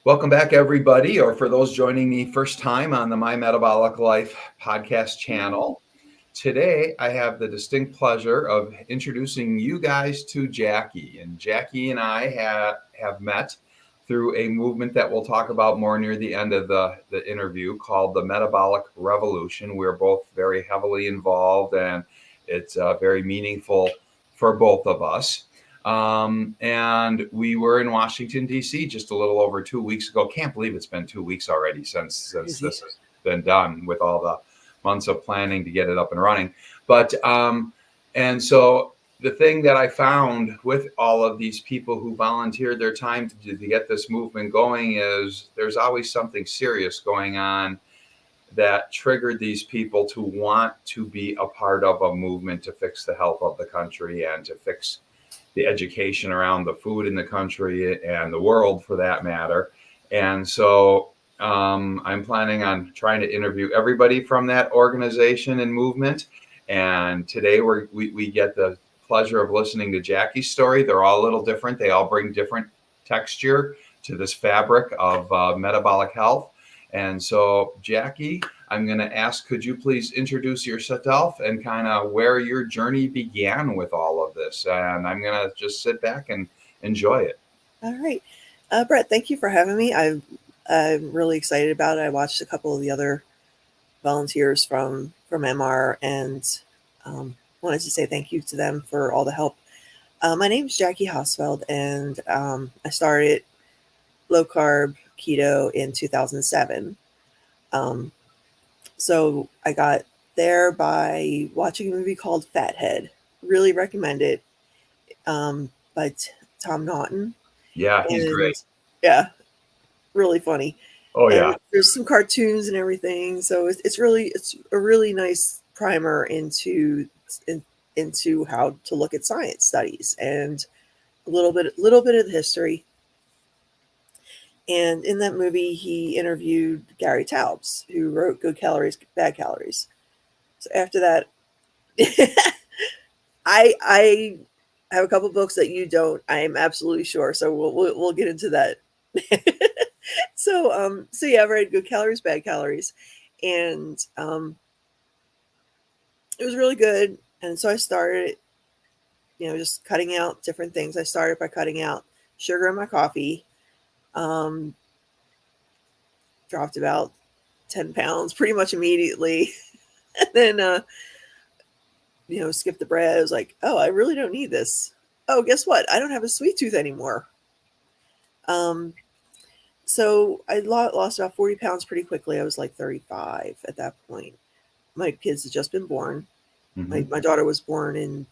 Welcome back, everybody, or for those joining me first time on the My Metabolic Life podcast channel. Today, I have the distinct pleasure of introducing you guys to Jacqui. And Jacqui and I have met through a movement that we'll talk about more near the end of the interview called the Metabolic Revolution. We're both very heavily involved, and it's very meaningful for both of us. And we were in Washington, D.C. just a little over 2 weeks ago. Can't believe it's been 2 weeks already since this has been done, with all the months of planning to get it up and running. But and so the thing that I found with all of these people who volunteered their time to get this movement going is there's always something serious going on that triggered these people to want to be a part of a movement to fix the health of the country and to fix the education around the food in the country and the world, for that matter. And so I'm planning on trying to interview everybody from that organization and movement. And today we get the pleasure of listening to Jacqui's story. They're all a little different. They all bring different texture to this fabric of metabolic health. And so, Jacqui, I'm going to ask, could you please introduce yourself and kind of where your journey began with all of this? And I'm going to just sit back and enjoy it. All right. Brett, thank you for having me. I'm really excited about it. I watched a couple of the other volunteers from MR and wanted to say thank you to them for all the help. My name is Jacqui Hosfeld, and I started low carb keto in 2007. So I got there by watching a movie called Fathead. Really recommend it. By Tom Naughton. Yeah, he's great. Yeah, really funny. Oh yeah. And there's some cartoons and everything, so it's a really nice primer into how to look at science studies and a little bit of the history. And in that movie, he interviewed Gary Taubes, who wrote Good Calories, Bad Calories. So after that, I have a couple books that you don't. I am absolutely sure. So we'll get into that. So yeah, I read Good Calories, Bad Calories, and it was really good. And so I started, just cutting out different things. I started by cutting out sugar in my coffee. Dropped about 10 pounds pretty much immediately. And then, skipped the bread. I was like, oh, I really don't need this. Oh, guess what? I don't have a sweet tooth anymore. So I lost about 40 pounds pretty quickly. I was like 35 at that point. My kids had just been born. Mm-hmm. My daughter was born in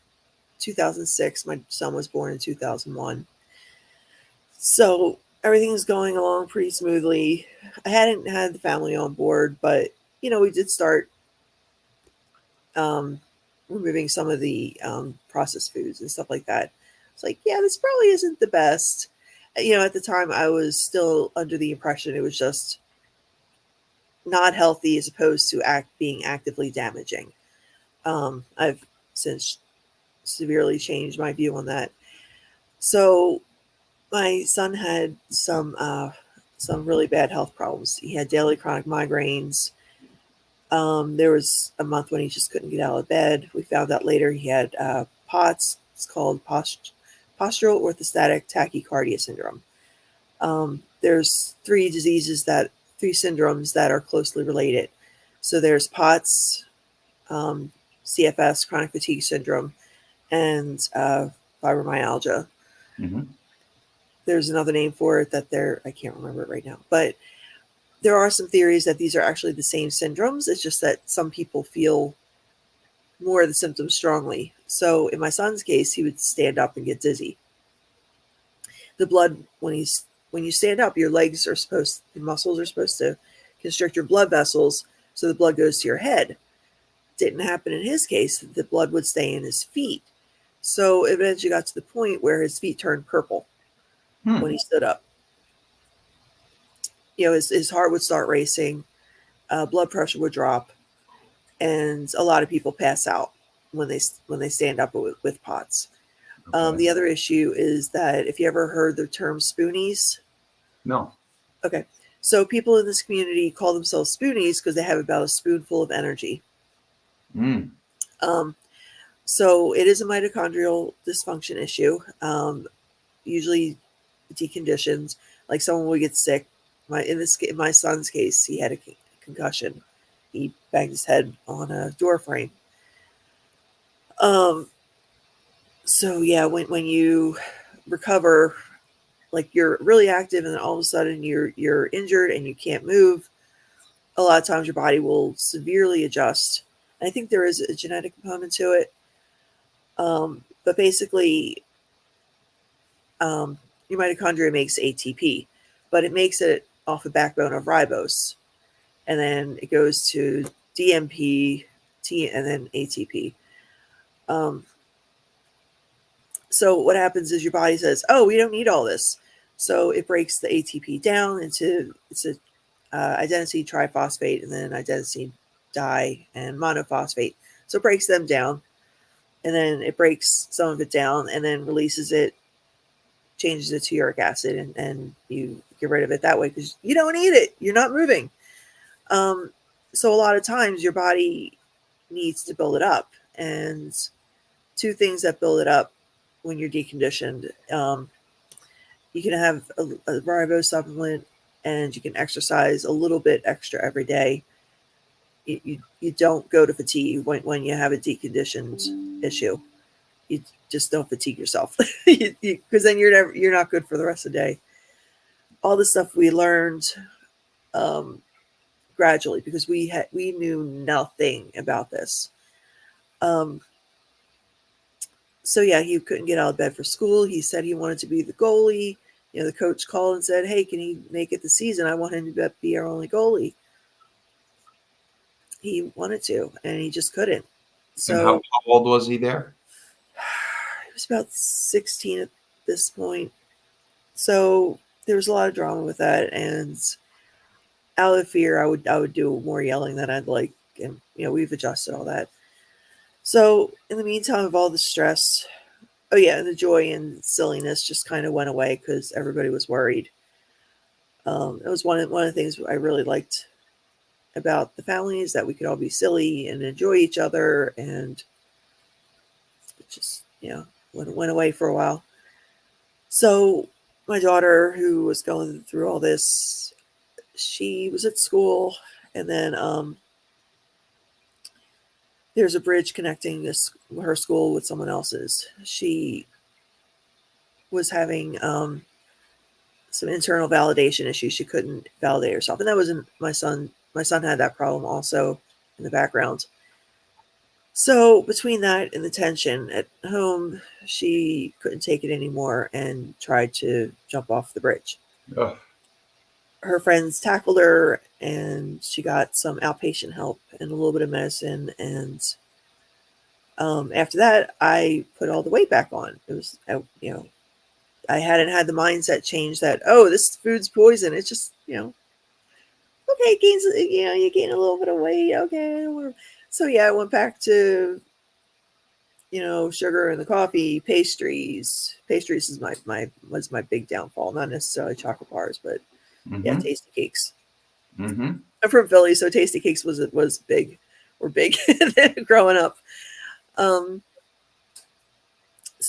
2006. My son was born in 2001. So everything was going along pretty smoothly. I hadn't had the family on board, but, we did start removing some of the processed foods and stuff like that. It's like, yeah, this probably isn't the best. At the time, I was still under the impression it was just not healthy as opposed to being actively damaging. I've since severely changed my view on that. So my son had some really bad health problems. He had daily chronic migraines. There was a month when he just couldn't get out of bed. We found out later he had POTS. It's called postural orthostatic tachycardia syndrome. There's three syndromes that are closely related. So there's POTS, CFS, chronic fatigue syndrome, and fibromyalgia. Mm-hmm. There's another name for it I can't remember it right now, but there are some theories that these are actually the same syndromes. It's just that some people feel more of the symptoms strongly. So in my son's case, he would stand up and get dizzy. The blood, when you stand up, your muscles are supposed to constrict your blood vessels so the blood goes to your head. Didn't happen in his case. The blood would stay in his feet. So it eventually got to the point where his feet turned purple when he stood up. His heart would start racing, blood pressure would drop, and a lot of people pass out when they stand up with POTS. Okay. The other issue is that if you ever heard the term spoonies. No. Okay. So people in this community call themselves spoonies because they have about a spoonful of energy. Mm. So it is a mitochondrial dysfunction issue. Usually deconditions, like someone will get sick. In my son's case, he had a concussion. He banged his head on a door frame. So yeah, when you recover, like you're really active, and then all of a sudden you're injured and you can't move. A lot of times your body will severely adjust. I think there is a genetic component to it, but basically, your mitochondria makes ATP, but it makes it off a backbone of ribose, and then it goes to DMP, and then ATP. So what happens is your body says, "Oh, we don't need all this," so it breaks the ATP down into adenosine triphosphate, and then adenosine di and monophosphate. So it breaks them down, and then it breaks some of it down, and then releases it, changes it to uric acid, and you get rid of it that way because you don't need it. You're not moving. So a lot of times your body needs to build it up, and two things that build it up when you're deconditioned. You can have a ribose supplement, and you can exercise a little bit extra every day. You don't go to fatigue when you have a deconditioned issue. You just don't fatigue yourself, because then you're not good for the rest of the day. All the stuff we learned gradually, because we knew nothing about this. So yeah, he couldn't get out of bed for school. He said he wanted to be the goalie. The coach called and said, "Hey, can he make it the season? I want him to be our only goalie." He wanted to, and he just couldn't. And So how old was he there? he was about 16 at this point. So there was a lot of drama with that, and out of fear, I would do more yelling than I'd like, and we've adjusted all that. So in the meantime of all the stress, oh yeah, and the joy and silliness just kind of went away because everybody was worried. It was one of the things I really liked about the family, is that we could all be silly and enjoy each other, and it just went away for a while. So my daughter, who was going through all this, she was at school, and then there's a bridge connecting her school with someone else's. She was having some internal validation issues. She couldn't validate herself, and that wasn't my son. My son had that problem also in the background. So between that and the tension at home, she couldn't take it anymore and tried to jump off the bridge. Ugh. Her friends tackled her, and she got some outpatient help and a little bit of medicine. And after that, I put all the weight back on. It was, I hadn't had the mindset change that, oh, this food's poison. It's just, okay, it gains, you gain a little bit of weight. Okay. So yeah, I went back to, sugar in the coffee, pastries. Pastries is was my big downfall. Not necessarily chocolate bars, but yeah, tasty cakes. Mm-hmm. I'm from Philly, so tasty cakes was big, or big growing up. So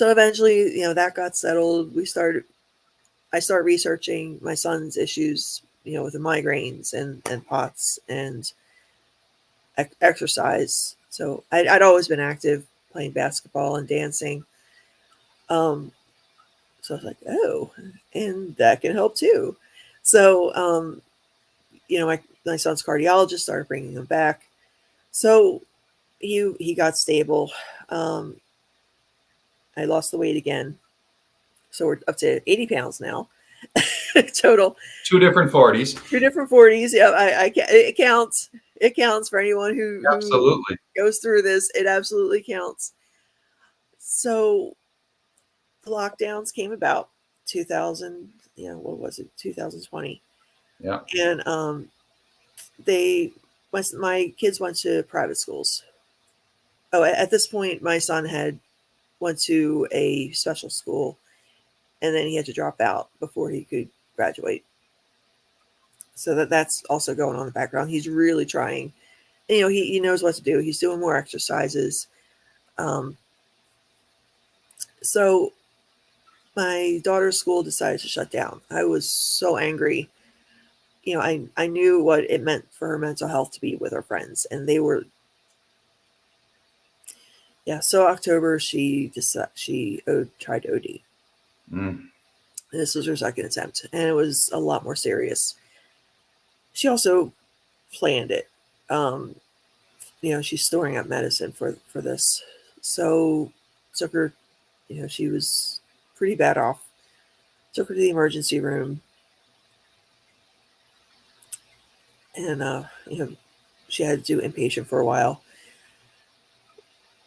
eventually, that got settled. I started researching my son's issues, with the migraines and POTS and exercise. So I'd always been active, playing basketball and dancing. So I was like, oh, and that can help too. So, my son's cardiologist started bringing him back. So he got stable. I lost the weight again. So we're up to 80 pounds now. Total. 2 different 40s. 2 different 40s. Yeah, it counts. It counts for anyone who Absolutely goes through this. It absolutely counts. So the lockdowns came about 2000, what was it? 2020. Yeah. And my kids went to private schools. Oh, at this point, my son went to a special school, and then he had to drop out before he could graduate. So that's also going on in the background. He's really trying. And, he knows what to do. He's doing more exercises. So my daughter's school decided to shut down. I was so angry. I knew what it meant for her mental health to be with her friends, and they were, So October, she tried to OD. Mm. This was her second attempt, and it was a lot more serious. She also planned it. She's storing up medicine for this. So took her, she was pretty bad off. Took her to the emergency room. And, she had to do inpatient for a while.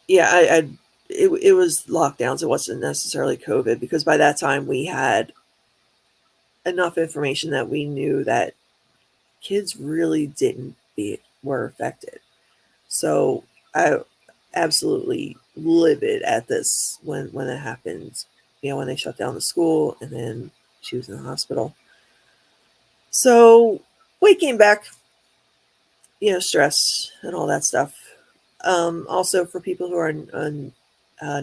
Yeah, it was lockdowns. It wasn't necessarily COVID, because by that time we had enough information that we knew that kids really were affected. So I absolutely livid at this when it happened, when they shut down the school and then she was in the hospital. So we came back, stress and all that stuff. Also, for people who are on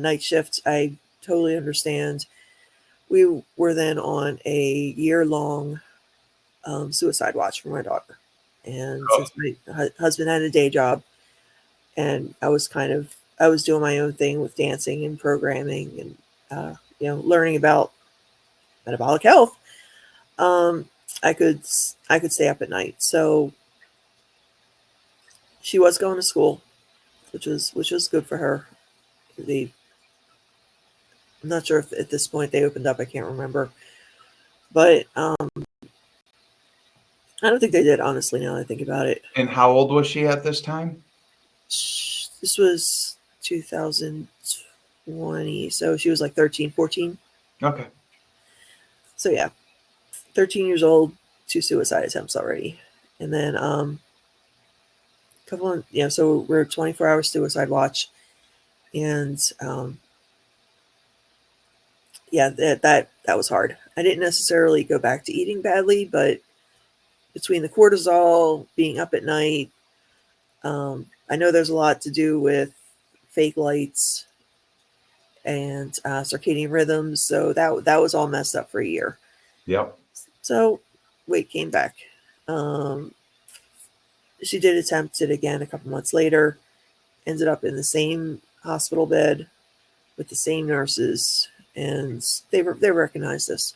night shift, I totally understand. We were then on a year-long suicide watch for my daughter. And since my husband had a day job, and I was doing my own thing with dancing and programming and, learning about metabolic health, I could stay up at night. So she was going to school, which was good for her. I'm not sure if at this point they opened up. I can't remember, but I don't think they did, honestly, now that I think about it. And how old was she at this time? This was 2020, so she was like 13, 14. Okay. So yeah, 13 years old, 2 suicide attempts already. And then so we're 24-hour suicide watch. And that was hard. I didn't necessarily go back to eating badly, but between the cortisol, being up at night, I know there's a lot to do with fake lights and circadian rhythms. So that was all messed up for a year. Yep. So weight came back. She did attempt it again a couple months later, ended up in the same hospital bed with the same nurses, and they recognized this.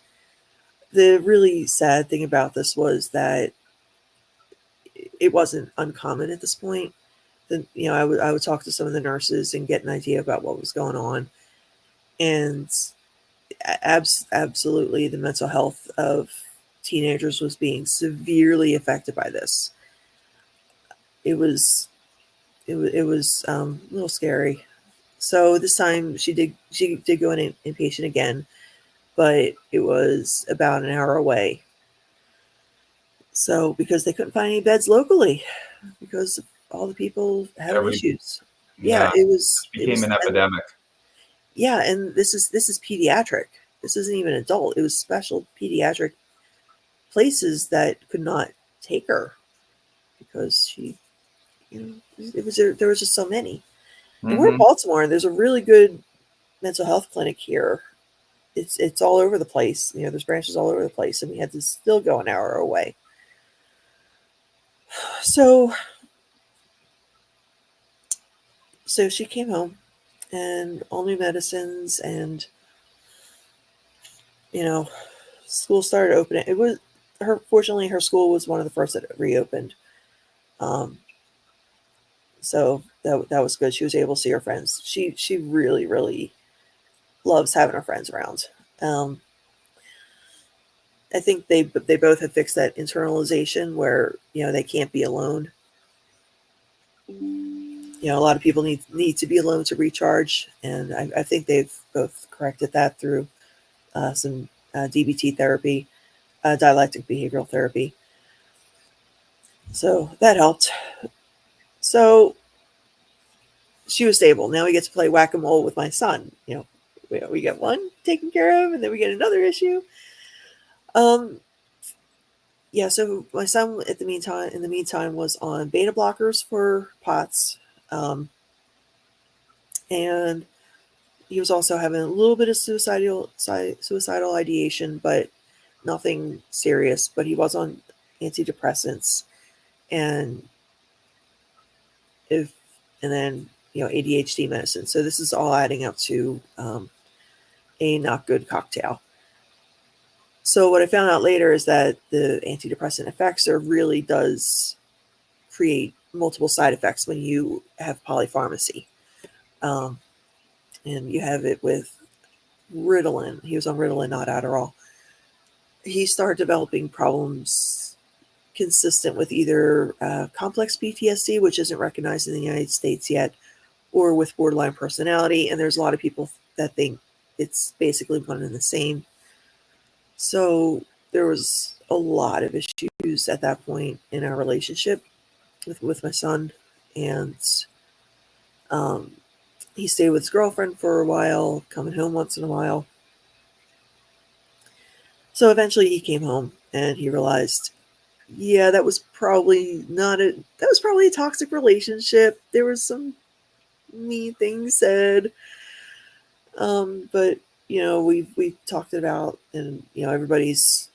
The really sad thing about this was that it wasn't uncommon at this point. I would talk to some of the nurses and get an idea about what was going on. And absolutely, the mental health of teenagers was being severely affected by this. It was a little scary. So this time she did go in inpatient again, but it was about an hour away. So because they couldn't find any beds locally, because all the people having issues. Yeah, it became an epidemic. And this is pediatric. This isn't even adult. It was special pediatric places that could not take her because she, there was just so many. Mm-hmm. And we're in Baltimore, and there's a really good mental health clinic here. It's all over the place. There's branches all over the place, and we had to still go an hour away. So she came home, and all new medicines, and school started opening. It was fortunately her school was one of the first that reopened. So that was good. She was able to see her friends. She really, really loves having her friends around. I think they both have fixed that internalization where they can't be alone. A lot of people need to be alone to recharge, and I think they've both corrected that through some DBT therapy, dialectic behavioral therapy. So that helped. So she was stable. Now we get to play whack-a-mole with my son. We get one taken care of, and then we get another issue. Yeah, so my son in the meantime was on beta blockers for POTS. And he was also having a little bit of suicidal ideation, but nothing serious. But he was on antidepressants, and then ADHD medicine. So this is all adding up to a not good cocktail. So what I found out later is that the antidepressant effects really does create multiple side effects when you have polypharmacy. And you have it with Ritalin. He was on Ritalin, not Adderall. He started developing problems consistent with either complex PTSD, which isn't recognized in the United States yet, or with borderline personality. And there's a lot of people that think it's basically one and the same. So there was a lot of issues at that point in our relationship with my son. And he stayed with his girlfriend for a while, coming home once in a while. So eventually he came home and he realized, yeah, that was probably a toxic relationship. There was some mean things said. But we've talked it out, and everybody's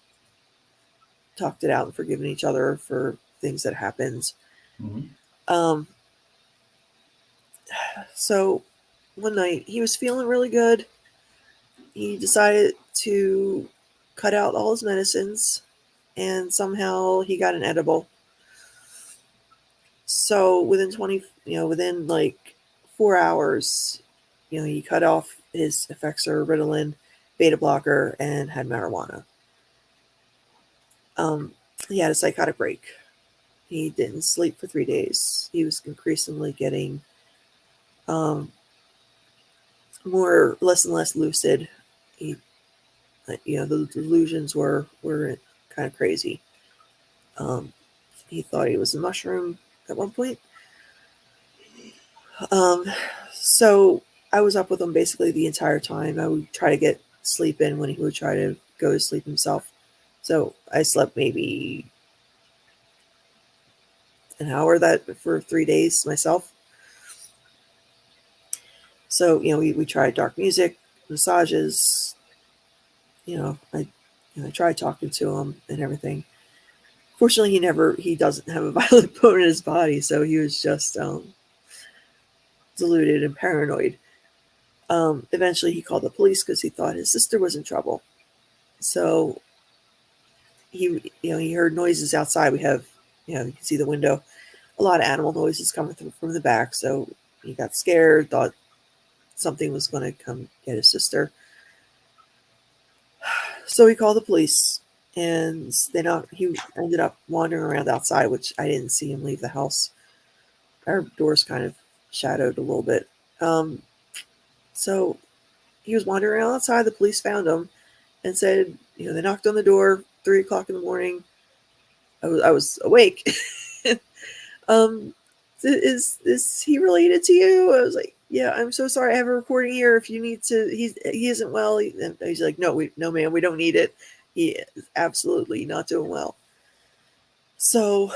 talked it out and forgiven each other for things that happened. Mm-hmm. So one night he was feeling really good. He decided to cut out all his medicines, and somehow he got an edible. So within like 4 hours, he cut off his Effexor, Ritalin, beta blocker, and had marijuana. He had a psychotic break. He didn't sleep for 3 days. He was increasingly getting less and less lucid. The delusions were kind of crazy. He thought he was a mushroom at one point. So I was up with him basically the entire time. I would try to get sleep in when he would try to go to sleep himself. So I slept maybe an hour for 3 days myself. So, we tried dark music, massages. I tried talking to him and everything. Fortunately, he doesn't have a violent bone in his body, so he was just deluded and paranoid. Eventually, he called the police because he thought his sister was in trouble. So he heard noises outside. We have, you can see the window, a lot of animal noises coming from the back. So he got scared, thought something was going to come get his sister. So he called the police, and he ended up wandering around outside, which I didn't see him leave the house. Our door's kind of shadowed a little bit. So he was wandering around outside. The police found him and said, they knocked on the door 3 o'clock in the morning. I was awake. Is he related to you? I was like, yeah, I'm so sorry. I have a recording here. If you need to, he isn't well. He's like, no, ma'am, we don't need it. He is absolutely not doing well. So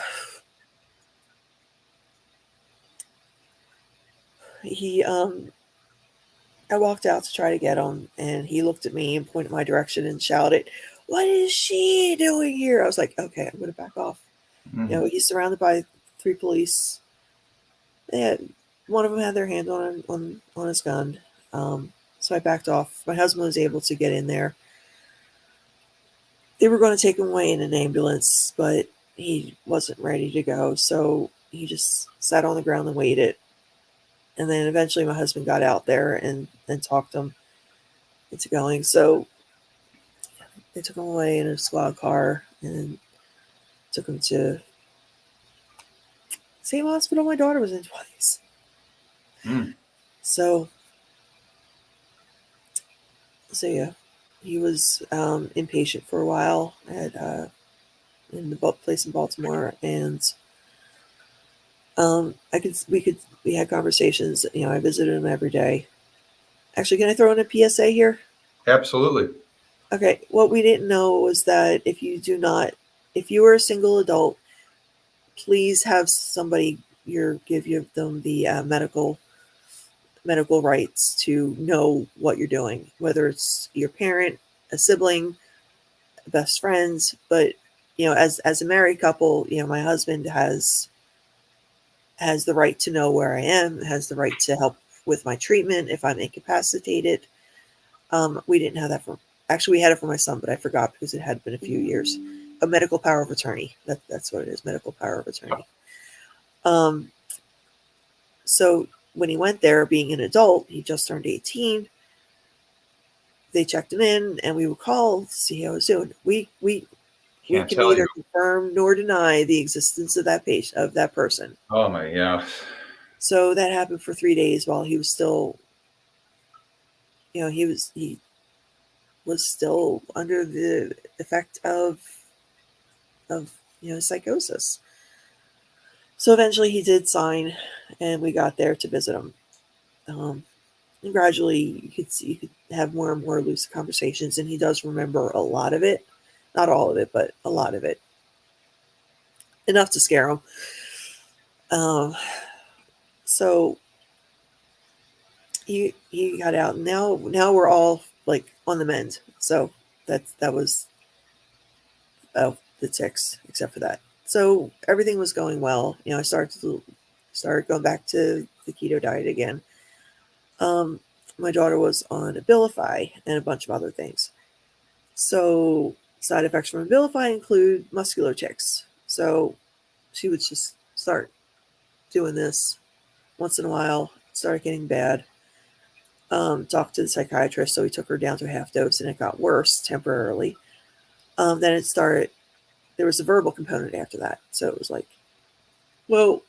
I walked out to try to get him, and he looked at me and pointed my direction and shouted, "What is she doing here?" I was like, okay, I'm going to back off. Mm-hmm. He's surrounded by 3 police. One of them had their hand on his gun. So I backed off. My husband was able to get in there. They were going to take him away in an ambulance, but he wasn't ready to go. So he just sat on the ground and waited. And then eventually my husband got out there and talked him into going. So they took him away in a squad car and took him to the same hospital my daughter was in twice. So yeah, he was inpatient for a while at in the place in Baltimore, and we had conversations. I visited him every day. Actually, can I throw in a PSA here? Absolutely. Okay. What we didn't know was that if you do not if you are a single adult, please have somebody give them the medical rights to know what you're doing, whether it's your parent, a sibling, best friends. But as a married couple, my husband has the right to know where I am, has the right to help with my treatment if I'm incapacitated. We didn't have that actually we had it for my son, but I forgot because it had been a few years. A medical power of attorney. That's what it is, medical power of attorney. So when he went there, being an adult, he just turned 18. They checked him in, and we would call to see how he was doing. We can neither confirm nor deny the existence of that person. Oh my, yeah. So that happened for 3 days while he was still, he was still under the effect of psychosis. So eventually he did sign, and we got there to visit him. And gradually you could have more and more lucid conversations, and he does remember a lot of it. Not all of it, but a lot of it. Enough to scare him. So he got out. Now we're all like on the mend. So that was the tics, except for that. So everything was going well. I started going back to the keto diet again. My daughter was on Abilify and a bunch of other things. So side effects from Abilify include muscular tics. So she would just start doing this once in a while, started getting bad. Talked to the psychiatrist, so we took her down to a half dose, and it got worse temporarily. Then it started, there was a verbal component after that. So it was like, whoa.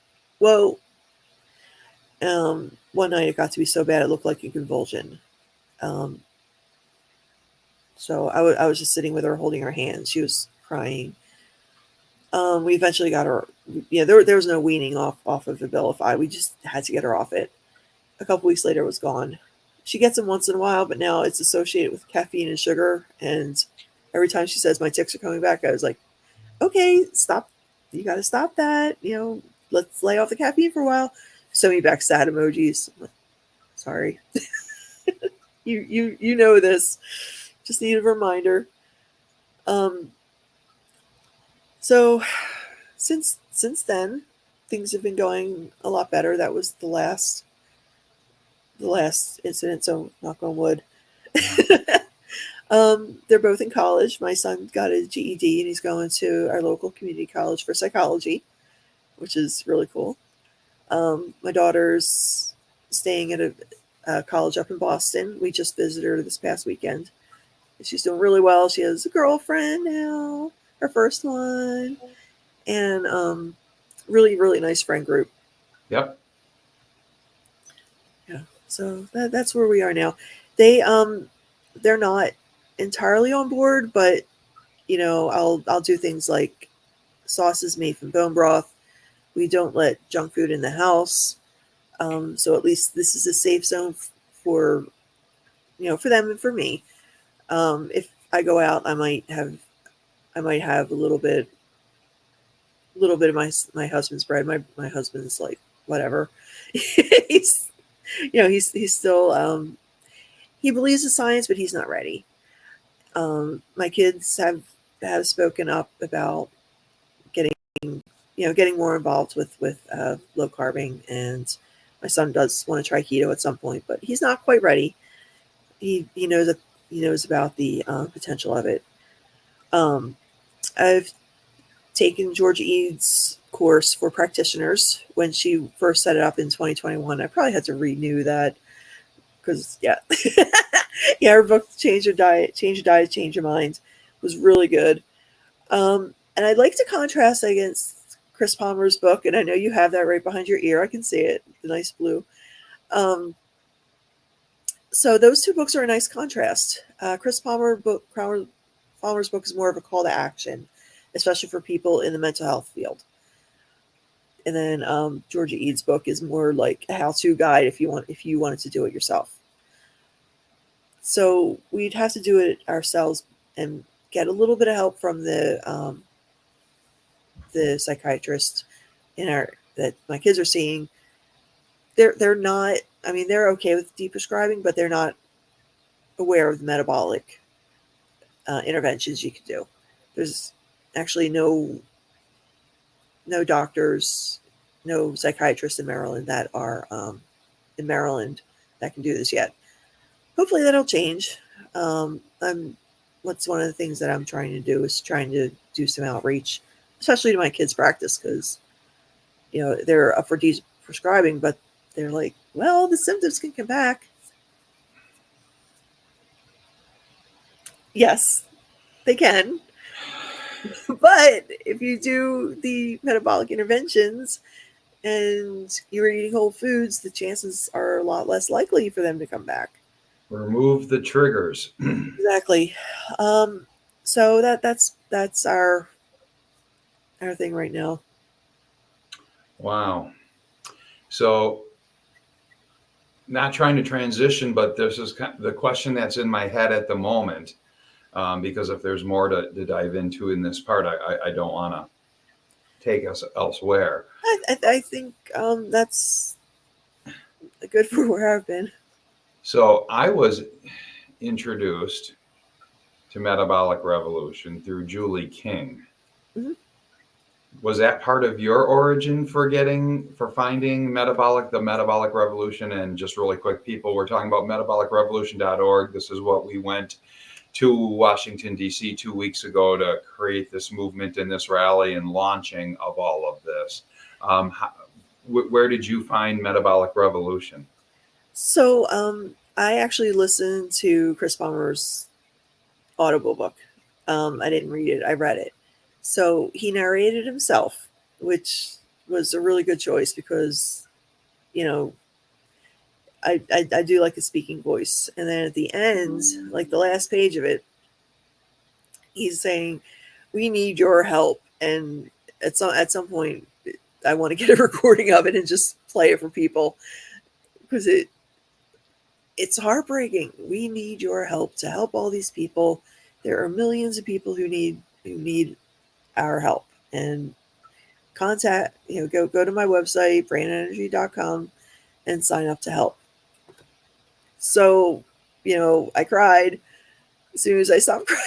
One night it got to be so bad it looked like a convulsion. So I was just sitting with her, holding her hand. She was crying. We eventually got her. There was no weaning off of Abilify. We just had to get her off it. A couple weeks later, it was gone. She gets them once in a while, but now it's associated with caffeine and sugar. And every time she says my tics are coming back, I was like, okay, stop. You got to stop that. Let's lay off the caffeine for a while. Send me back sad emojis. I'm like, sorry. you know this. Just need a reminder. So since then, things have been going a lot better. That was the last incident, so knock on wood. They're both in college. My son got his GED, and he's going to our local community college for psychology, which is really cool. My daughter's staying at a college up in Boston. We just visited her this past weekend. She's doing really well. She has a girlfriend now, her first one, and really, really nice friend group. Yep. Yeah. So that's where we are now. They're not entirely on board, but I'll do things like sauces made from bone broth. We don't let junk food in the house. So at least this is a safe zone for them and for me. If I go out, I might have a little bit of my husband's bread. My husband's like, whatever. he's still, he believes in science, but he's not ready. My kids have spoken up about getting more involved with low carbing, and my son does want to try keto at some point, but he's not quite ready. He knows about the potential of it. I've taken Georgia Eads' course for practitioners when she first set it up in 2021. I probably had to renew that because her book Change Your Diet, Change Your Mind was really good. And I'd like to contrast against Chris Palmer's book, and I know you have that right behind your ear. I can see it, the nice blue. So those two books are a nice contrast. Chris Palmer's book is more of a call to action, especially for people in the mental health field. And then Georgia Eads' book is more like a how-to guide if you wanted to do it yourself. So we'd have to do it ourselves and get a little bit of help from the the psychiatrist that my kids are seeing, they're not. I mean, they're okay with deprescribing, but they're not aware of the metabolic interventions you can do. There's actually no doctors, no psychiatrists in Maryland that are that can do this yet. Hopefully that'll change. What's one of the things that I'm trying to do is trying to do some outreach, especially to my kids' practice, because they're up for prescribing, but they're like, well, the symptoms can come back. Yes, they can. But if you do the metabolic interventions and you're eating whole foods, the chances are a lot less likely for them to come back. Remove the triggers. Exactly. So that's our thing right now. Wow. So, not trying to transition, but this is the question that's in my head at the moment. Because if there's more to dive into in this part, I don't want to take us elsewhere. I think that's good for where I've been. So I was introduced to Metabolic Revolution through Julie King. Mm-hmm. Was that part of your origin for finding the Metabolic Revolution? And just really quick, people, we're talking about metabolicrevolution.org. This is what we went to Washington, D.C. 2 weeks ago to create this movement and this rally and launching of all of this. Where did you find Metabolic Revolution? So I actually listened to Chris Palmer's Audible book. I didn't read it. I read it. So he narrated himself, which was a really good choice because, I do like the speaking voice. And then at the end, like the last page of it, he's saying, we need your help. And at some point, I want to get a recording of it and just play it for people because it's heartbreaking. We need your help to help all these people. There are millions of people who need our help. And contact, go to my website, brainenergy.com, and sign up to help. So, I cried as soon as I stopped crying.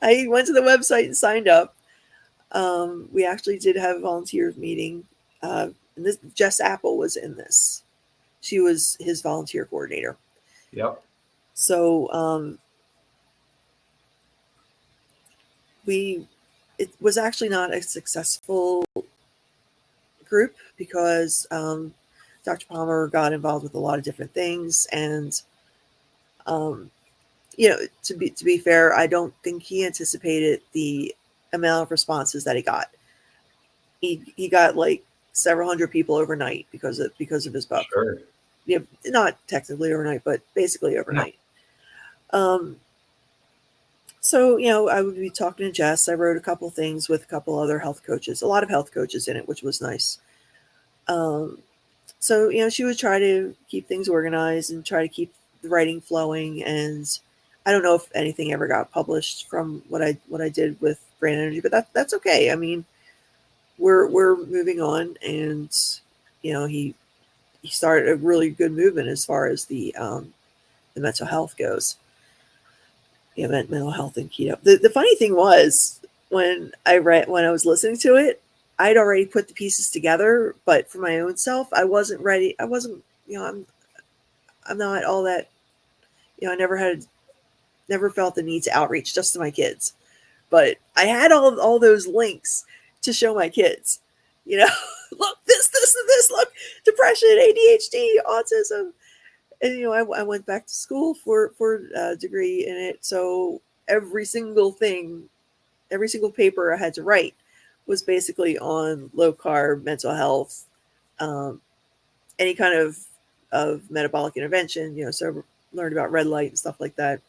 I went to the website and signed up. We actually did have a volunteers meeting. And Jess Apple was in this. She was his volunteer coordinator. Yep. So it was actually not a successful group because Dr. Palmer got involved with a lot of different things, and to be fair, I don't think he anticipated the amount of responses that he got. He got like several hundred people overnight because of his book. Sure. Yeah, not technically overnight, but basically overnight. Yeah. So, I would be talking to Jess. I wrote a couple things with a couple other health coaches, a lot of health coaches in it, which was nice. So, she would try to keep things organized and try to keep the writing flowing. And I don't know if anything ever got published from what I did with Brain Energy, but that's okay. I mean, we're moving on, and he started a really good movement as far as the mental health goes. Mental health and keto. The funny thing was when I was listening to it, I'd already put the pieces together, but for my own self, I wasn't ready. I wasn't, I'm not all that, I never felt the need to outreach just to my kids, but I had all those links to show my kids, look, this, and this, look, depression, ADHD, autism. And, I went back to school for a degree in it. So every single paper I had to write was basically on low carb, mental health, any kind of metabolic intervention, so learned about red light and stuff like that.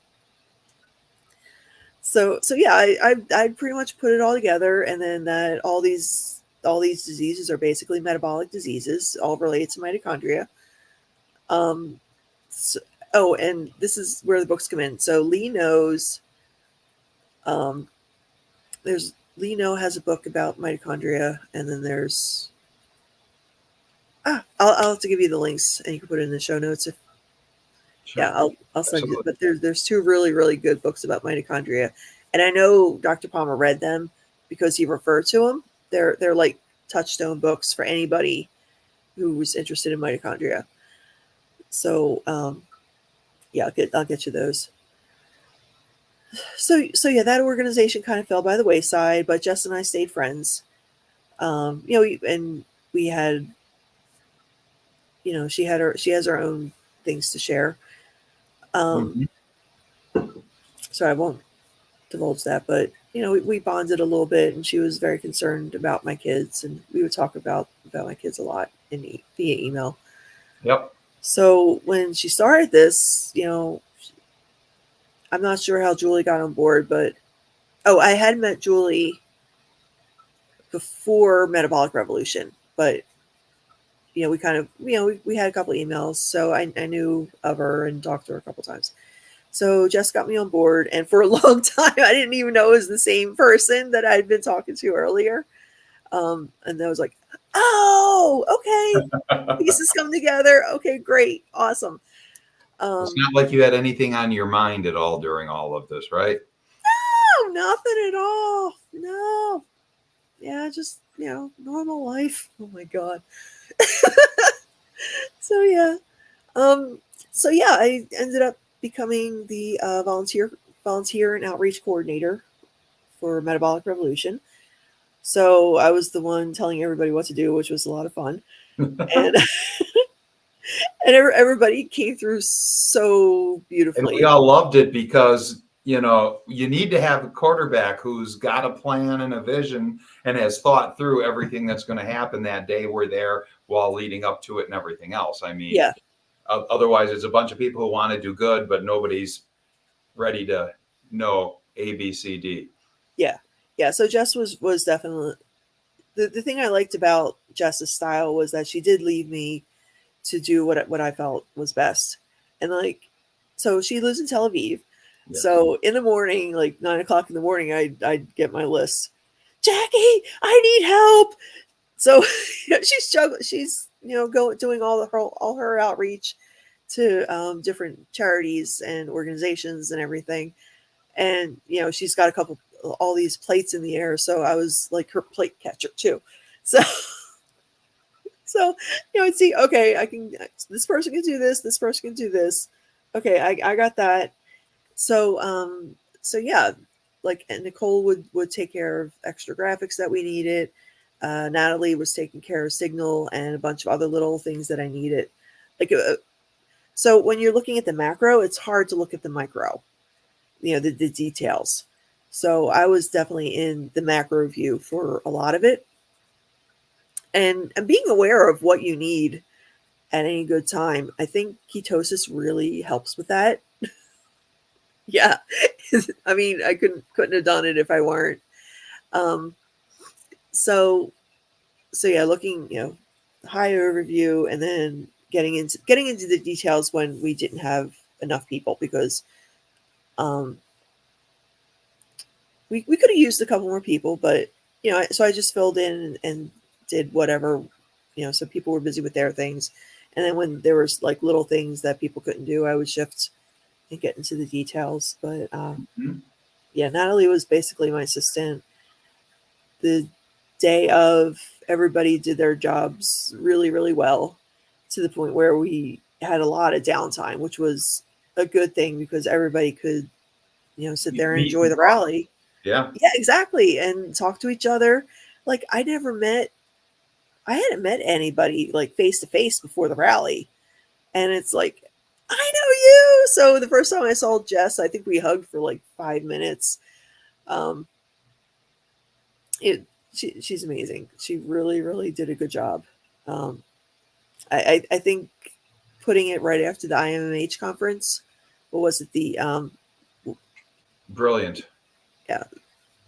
So yeah, I pretty much put it all together. And then that all these diseases are basically metabolic diseases, all related to mitochondria. And this is where the books come in. So Lee knows there's Lino has a book about mitochondria, and then there's I'll have to give you the links, and you can put it in the show notes. Sure. I'll send you. Absolutely. But there's two really really good books about mitochondria, and I know Dr. Palmer read them because he referred to them. They're like touchstone books for anybody who's interested in mitochondria. So yeah, I'll get you those. So yeah, that organization kind of fell by the wayside, but Jess and I stayed friends. And we had, she has her own things to share. Mhm. So I won't divulge that, but we bonded a little bit, and she was very concerned about my kids, and we would talk about my kids a lot via email. Yep. So when she started this, I'm not sure how Julie got on board, but I had met Julie before Metabolic Revolution, but we kind of, we had a couple of emails, so I knew of her and talked to her a couple of times. So Jess got me on board, and for a long time, I didn't even know it was the same person that I'd been talking to earlier. And I was like, oh, okay, pieces come together. Okay, great, awesome. It's not like you had anything on your mind at all during all of this, right? No, nothing at all. No, yeah, just normal life. Oh my god. So yeah, um, so yeah, I ended up becoming the volunteer and outreach coordinator for Metabolic Revolution. So I was the one telling everybody what to do, which was a lot of fun, and and everybody came through so And we beautifully. all loved it because, you need to have a quarterback who's got a plan and a vision and has thought through everything that's going to happen that day we're there while leading up to it and everything else. I mean, Yeah, otherwise, it's a bunch of people who want to do good, but nobody's ready to know A, B, C, D. yeah, yeah. So Jess was definitely the thing I liked about Jess's style was that she did leave me to do what I felt was best. And like, so she lives in Tel Aviv. Yes. So in the morning, like 9 o'clock in the morning, I'd get my list. Jacqui, I need help. So she's juggling. She's doing all her outreach to different charities and organizations and everything. And she's got all these plates in the air. So I was like her plate catcher too. So So, I'd see, okay, this person can do this, this person can do this. Okay, I got that. So yeah, like, and Nicole would take care of extra graphics that we needed. Natalie was taking care of signal and a bunch of other little things that I needed. Like, so when you're looking at the macro, it's hard to look at the micro, the details. So I was definitely in the macro view for a lot of it. And being aware of what you need at any good time. I think ketosis really helps with that. Yeah. I mean, I couldn't have done it if I weren't. Um, so so yeah, looking, high overview, and then getting into the details when we didn't have enough people, because um we could have used a couple more people, but so I just filled in and did whatever, so people were busy with their things. And then when there was like little things that people couldn't do, I would shift and get into the details. But Mhm. yeah, Natalie was basically my assistant. The day of, everybody did their jobs really, really well, to the point where we had a lot of downtime, which was a good thing because everybody could, sit there and Meet enjoy and the talk. rally. Yeah. Yeah, exactly. And talk to each other. Like, I hadn't met anybody like face to face before the rally. And it's like, I know you. So the first time I saw Jess, I think we hugged for like 5 minutes. Um, she's amazing. She really, really did a good job. Um, I think putting it right after the IMMH conference, what was it? Brilliant. Yeah,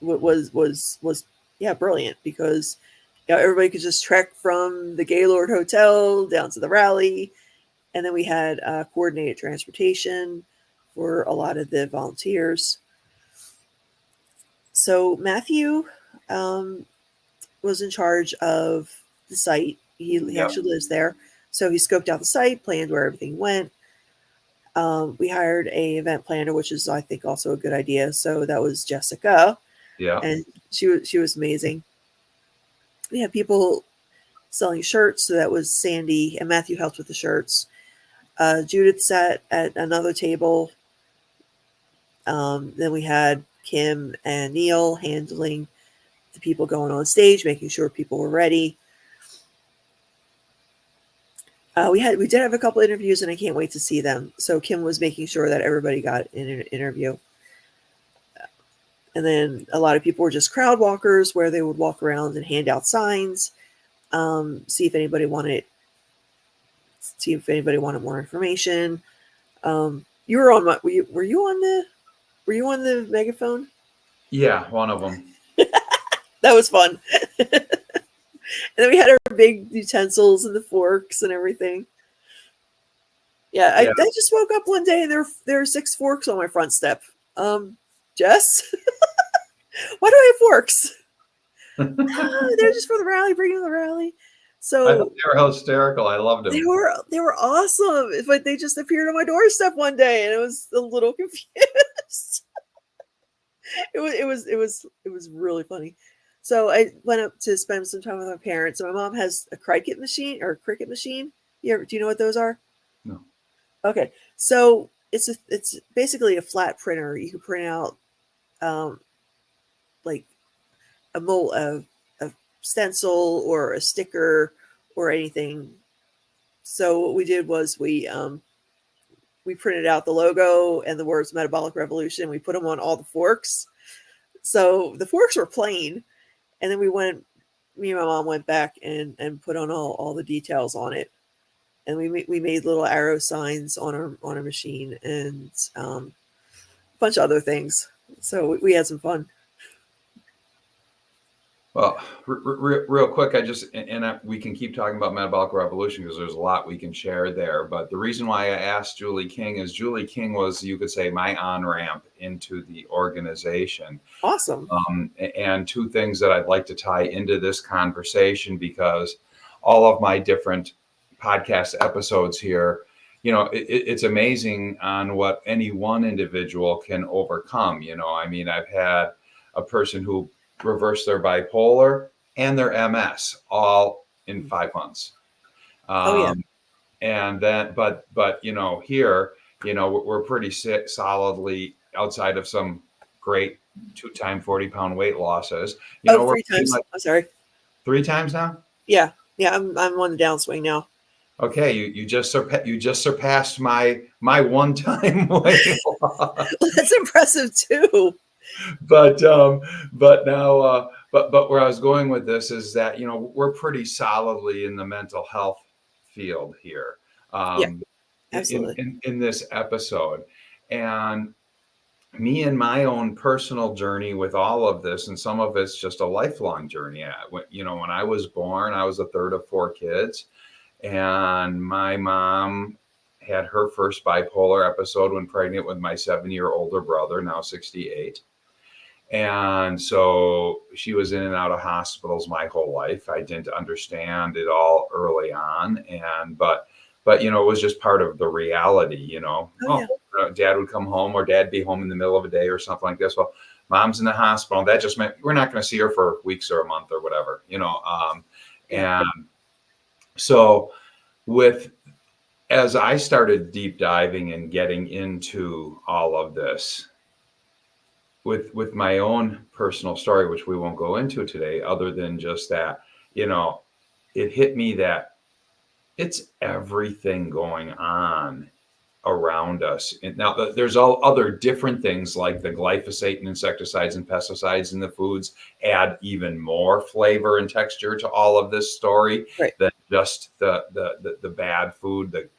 what was yeah, brilliant, because everybody could just trek from the Gaylord Hotel down to the rally. And then we had coordinated transportation for a lot of the volunteers. So Matthew, was in charge of the site. He Yep. actually lives there. So he scoped out the site, planned where everything went. We hired a event planner, which is, I think, also a good idea. So that was Jessica, Yeah. and she was amazing. We had people selling shirts, so that was Sandy and Matthew helped with the shirts. Judith sat at another table. Then we had Kim and Neil handling the people going on stage, making sure people were ready. We did have a couple interviews, and I can't wait to see them. So Kim was making sure that everybody got an interview. And then a lot of people were just crowd walkers, where they would walk around and hand out signs, see if anybody wanted more information. You were on my, were you on the megaphone? Yeah, one of them. That was fun. And then we had our big utensils and the forks and everything. Yeah, I just woke up one day and there are 6 forks on my front step. Jess, why do I have forks? They're just for the rally, bring them to the rally. So I thought they were hysterical. I loved them. They were awesome, but they just appeared on my doorstep one day, and I was a little confused. It was really funny. So I went up to spend some time with my parents. My mom has a Cricut machine. Do you know what those are? No. Okay, so it's basically a flat printer. You can print out like a mold of a stencil or a sticker or anything. So what we did was we printed out the logo and the words Metabolic Revolution. We put them on all the forks. So the forks were plain. And then me and my mom went back and put on all the details on it. And we made little arrow signs on our machine and a bunch of other things. So we had some fun. Well, real quick, we can keep talking about metabolic revolution because there's a lot we can share there. But the reason why I asked Julie King is Julie King was, you could say, my on-ramp into the organization. Awesome. And 2 things that I'd like to tie into this conversation, because all of my different podcast episodes here, it's amazing on what any one individual can overcome. I mean, I've had a person who reverse their bipolar and their MS all in 5 months. And then, but here, we're pretty solidly, outside of some great 2-time 40-pound weight losses. 3 times. I'm sorry. 3 times now? Yeah. I'm on the downswing now. Okay, you just surpassed my 1-time weight loss. That's impressive too. But now, but where I was going with this is that we're pretty solidly in the mental health field here. Absolutely. In this episode, and me and my own personal journey with all of this, and some of it's just a lifelong journey. When I was born, I was the 3rd of 4 kids, and my mom had her first bipolar episode when pregnant with my 7-year older brother, now 68. And so she was in and out of hospitals my whole life. I didn't understand it all early on. But it was just part of the reality, Dad would come home, or Dad'd be home in the middle of a day or something like this. Well, Mom's in the hospital. That just meant we're not going to see her for weeks or a month or whatever, And so as I started deep diving and getting into all of this, with my own personal story, which we won't go into today, other than just that, it hit me that it's everything going on around us. And now there's all other different things, like the glyphosate and insecticides and pesticides in the foods add even more flavor and texture to all of this story, right, than just the bad food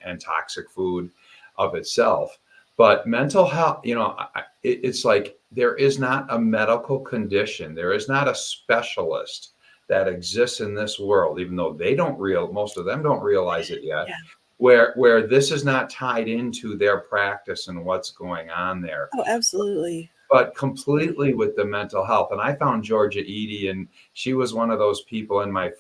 and toxic food of itself. But mental health, it's like there is not a medical condition, there is not a specialist that exists in this world, even though most of them don't realize it yet, where this is not tied into their practice and what's going on there. Oh, absolutely. but completely with the mental health. And I found Georgia Edie, and she was one of those people in my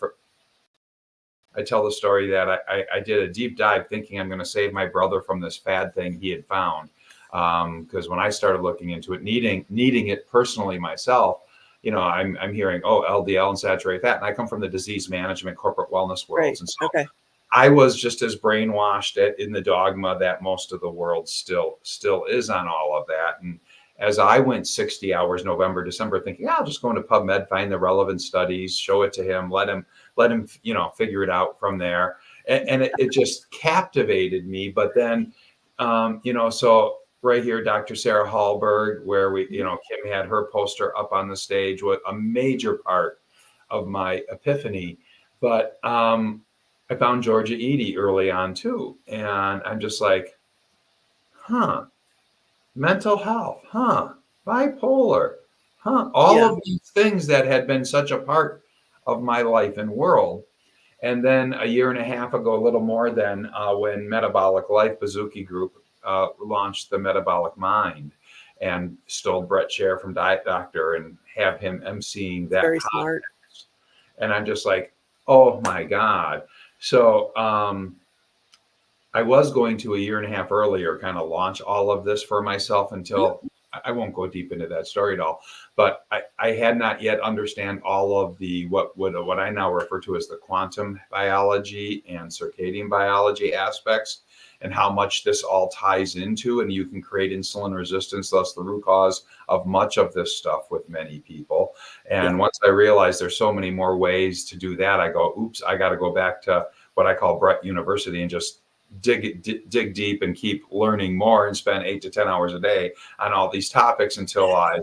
I tell the story that I did a deep dive thinking I'm going to save my brother from this fad thing he had found. Because when I started looking into it, needing it personally myself, I'm hearing, oh, LDL and saturated fat. And I come from the disease management, corporate wellness worlds. Right. And so Okay. I was just as brainwashed in the dogma that most of the world still is on all of that. And as I went 60 hours November, December, thinking, I'll just go into PubMed, find the relevant studies, show it to him, let him, figure it out from there. And it just captivated me. But then, so right here, Dr. Sarah Hallberg, where Kim had her poster up on the stage, was a major part of my epiphany. But I found Georgia Edie early on too. And I'm just like, mental health, bipolar, all of these things that had been such a part of my life and world. And then a year and a half ago, a little more than when Metabolic Life Bazooki Group launched the Metabolic Mind and stole Brett Scher from Diet Doctor and have him emceeing that. Very smart. And I'm just like, oh my God. So I was going to a year and a half earlier kind of launch all of this for myself until I won't go deep into that story at all, but I had not yet understand all of the what I now refer to as the quantum biology and circadian biology aspects and how much this all ties into, and you can create insulin resistance, thus the root cause of much of this stuff with many people. And once I realized there's so many more ways to do that, I go, oops, I got to go back to what I call Brett University and just dig deep and keep learning more and spend 8 to 10 hours a day on all these topics until I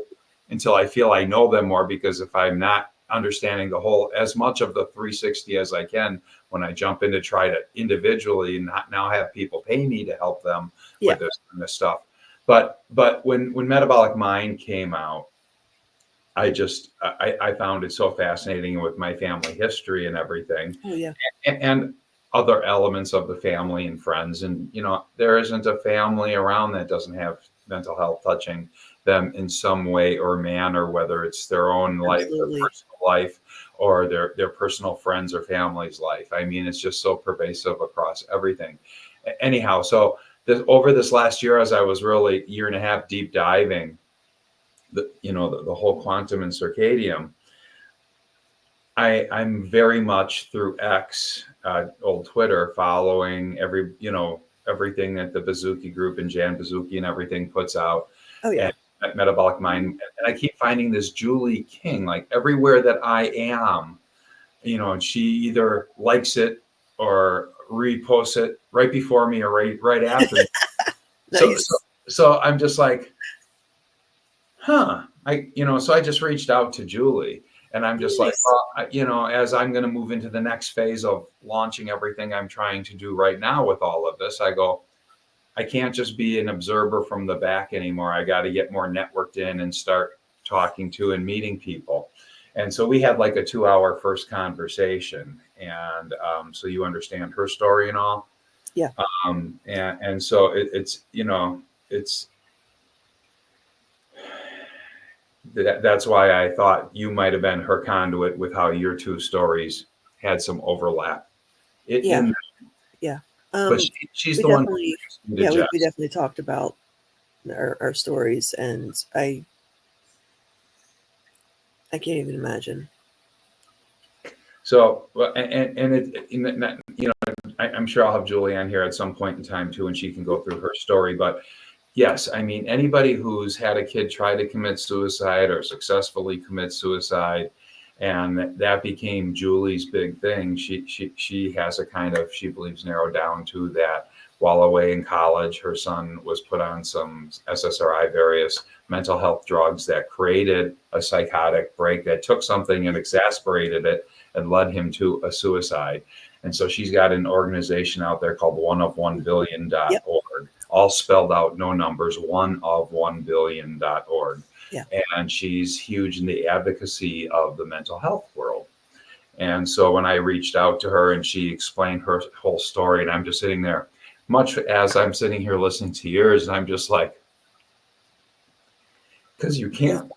feel I know them more. Because if I'm not understanding the whole, as much of the 360 as I can, when I jump in to try to individually not now have people pay me to help them with this kind of stuff. But when Metabolic Mind came out, I found it so fascinating with my family history and everything. Oh yeah. And other elements of the family and friends. And, there isn't a family around that doesn't have mental health touching them in some way or manner, whether it's their own life, their personal life, or their personal friends or family's life. I mean, it's just so pervasive across everything. Anyhow, so over this last year, as I was really year and a half deep diving, the whole quantum and circadian, I'm very much through X, old Twitter, following everything that the Bazooki Group and Jan Bazooki and everything puts out. Oh yeah. At Metabolic Mind, and I keep finding this Julie King, like everywhere that I am, and she either likes it or reposts it right before me or right after. Nice. So I'm just like, so I just reached out to Julie. And I'm just like, well, as I'm going to move into the next phase of launching everything I'm trying to do right now with all of this, I go, I can't just be an observer from the back anymore. I got to get more networked in and start talking to and meeting people. And so we had like a 2-hour first conversation. And so you understand her story and all. Yeah. And so it's that's why I thought you might have been her conduit with how your two stories had some overlap. Yeah. But she's the one. We definitely talked about our stories, and I can't even imagine. So, I'm sure I'll have Julie on here at some point in time too, and she can go through her story. But yes, I mean, anybody who's had a kid try to commit suicide or successfully commit suicide, and that became Julie's big thing. She has a kind of, she believes, narrowed down to that while away in college, her son was put on some SSRI, various mental health drugs that created a psychotic break that took something and exasperated it and led him to a suicide. And so she's got an organization out there called oneof1billion.org, all spelled out, no numbers, oneof1billion.org. Yeah. And she's huge in the advocacy of the mental health world. And so when I reached out to her and she explained her whole story, and I'm just sitting there, much as I'm sitting here listening to yours, and I'm just like, because you can't.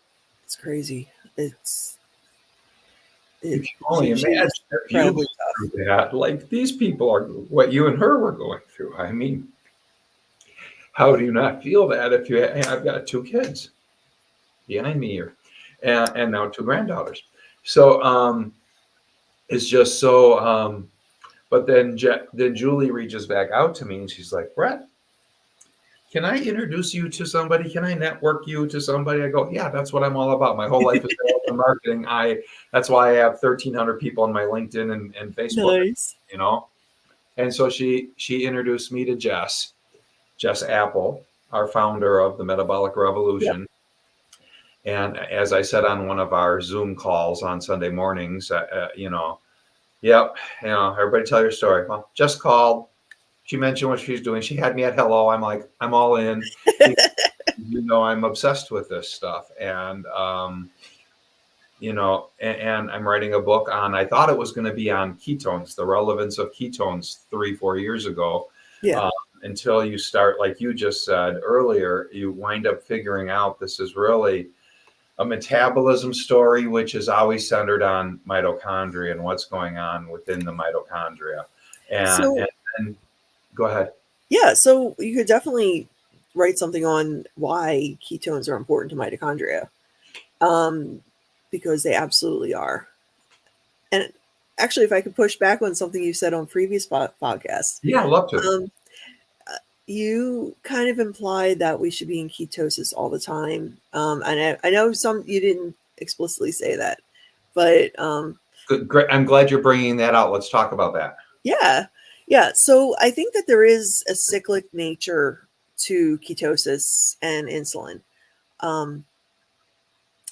It's crazy. You can only She imagine is if you incredibly go tough. through that. Like these people are what you and her were going through. I mean, how do you not feel that if you? I've got 2 kids behind me here, and now 2 granddaughters. So it's just so. But then Julie reaches back out to me and she's like, Brett, can I introduce you to somebody? Can I network you to somebody? I go, yeah, that's what I'm all about. My whole life is sales and marketing. That's why I have 1,300 people on my LinkedIn and Facebook, Nice. you know? And so she introduced me to Jess Apple, our founder of the Metabolic Yep. Revolution. And as I said on one of our Zoom calls on Sunday mornings, yep, everybody tell your story. Well, Jess called. She mentioned what she's doing. She had me at hello. I'm like, I'm all in. I'm obsessed with this stuff. And, and I'm writing a book on, I thought it was going to be on ketones, the relevance of ketones 3-4 years ago. Yeah. Until you start, like you just said earlier, you wind up figuring out this is really a metabolism story, which is always centered on mitochondria and what's going on within the mitochondria. So And go ahead. yeah, so you could definitely write something on why ketones are important to mitochondria, because they absolutely are. And actually, if I could push back on something you said on previous podcasts, Yeah, I'd love to. You kind of implied that we should be in ketosis all the time. And I know you didn't explicitly say that, but Good, great. I'm glad you're bringing that out. Let's talk about that. yeah. Yeah. So I think that there is a cyclic nature to ketosis and insulin. Um,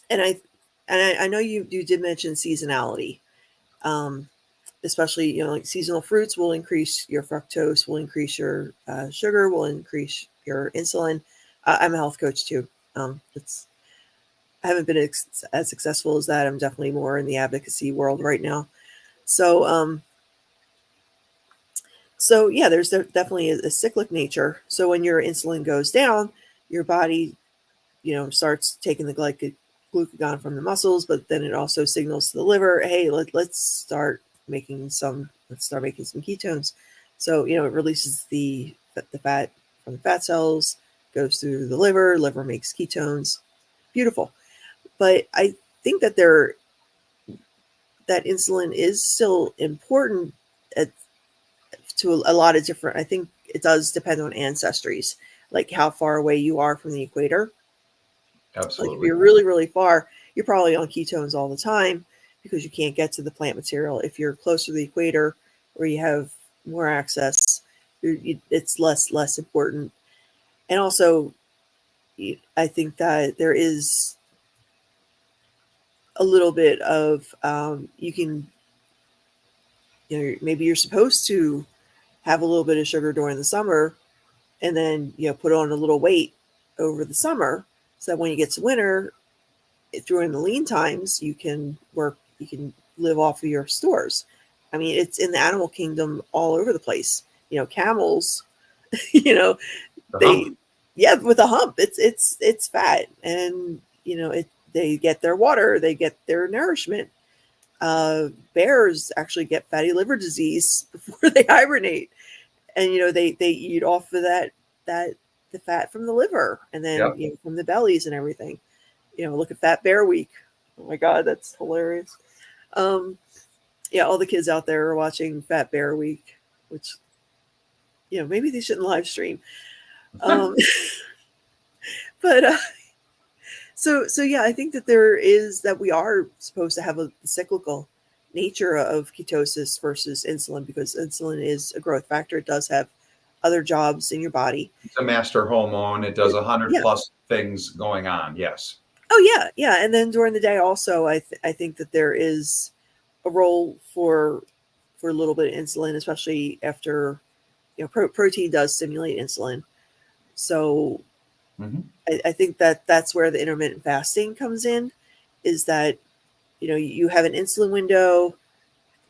and I know you did mention seasonality. Especially, like seasonal fruits will increase your fructose, will increase your sugar, will increase your insulin. I'm a health coach too. I haven't been as successful as that. I'm definitely more in the advocacy world right now. So, yeah, there's definitely a cyclic nature. So when your insulin goes down, your body, starts taking the glucagon from the muscles, but then it also signals to the liver, hey, let's start making some ketones. So, it releases the fat from the fat cells, goes through the liver makes ketones. Beautiful. But I think that that insulin is still important to a lot of different, I think it does depend on ancestries, like how far away you are from the equator. Like if Absolutely. you're really, really far, you're probably on ketones all the time because you can't get to the plant material. If you're closer to the equator where you have more access, it's less important. And also, I think that there is a little bit of you can, maybe you're supposed to have a little bit of sugar during the summer and then, put on a little weight over the summer so that when you get to winter, during the lean times, you can live off of your stores. I mean, it's in the animal kingdom all over the place. Camels, they, yeah, with a hump, it's fat, and they get their water, they get their nourishment. Bears actually get fatty liver disease before they hibernate, and they eat off of that the fat from the liver, and then Yep. from the bellies and everything. Look at Fat Bear Week. Oh my God, that's hilarious. Yeah, all the kids out there are watching Fat Bear Week, which, maybe they shouldn't live stream. But so yeah, I think that we are supposed to have a cyclical nature of ketosis versus insulin, because insulin is a growth factor. It does have other jobs in your body. It's a master hormone. It does 100 Yeah. plus things going on. Yes. Oh yeah. And then during the day also, I think that there is a role for a little bit of insulin, especially after, protein does stimulate insulin. So I think that that's where the intermittent fasting comes in, is that, you have an insulin window,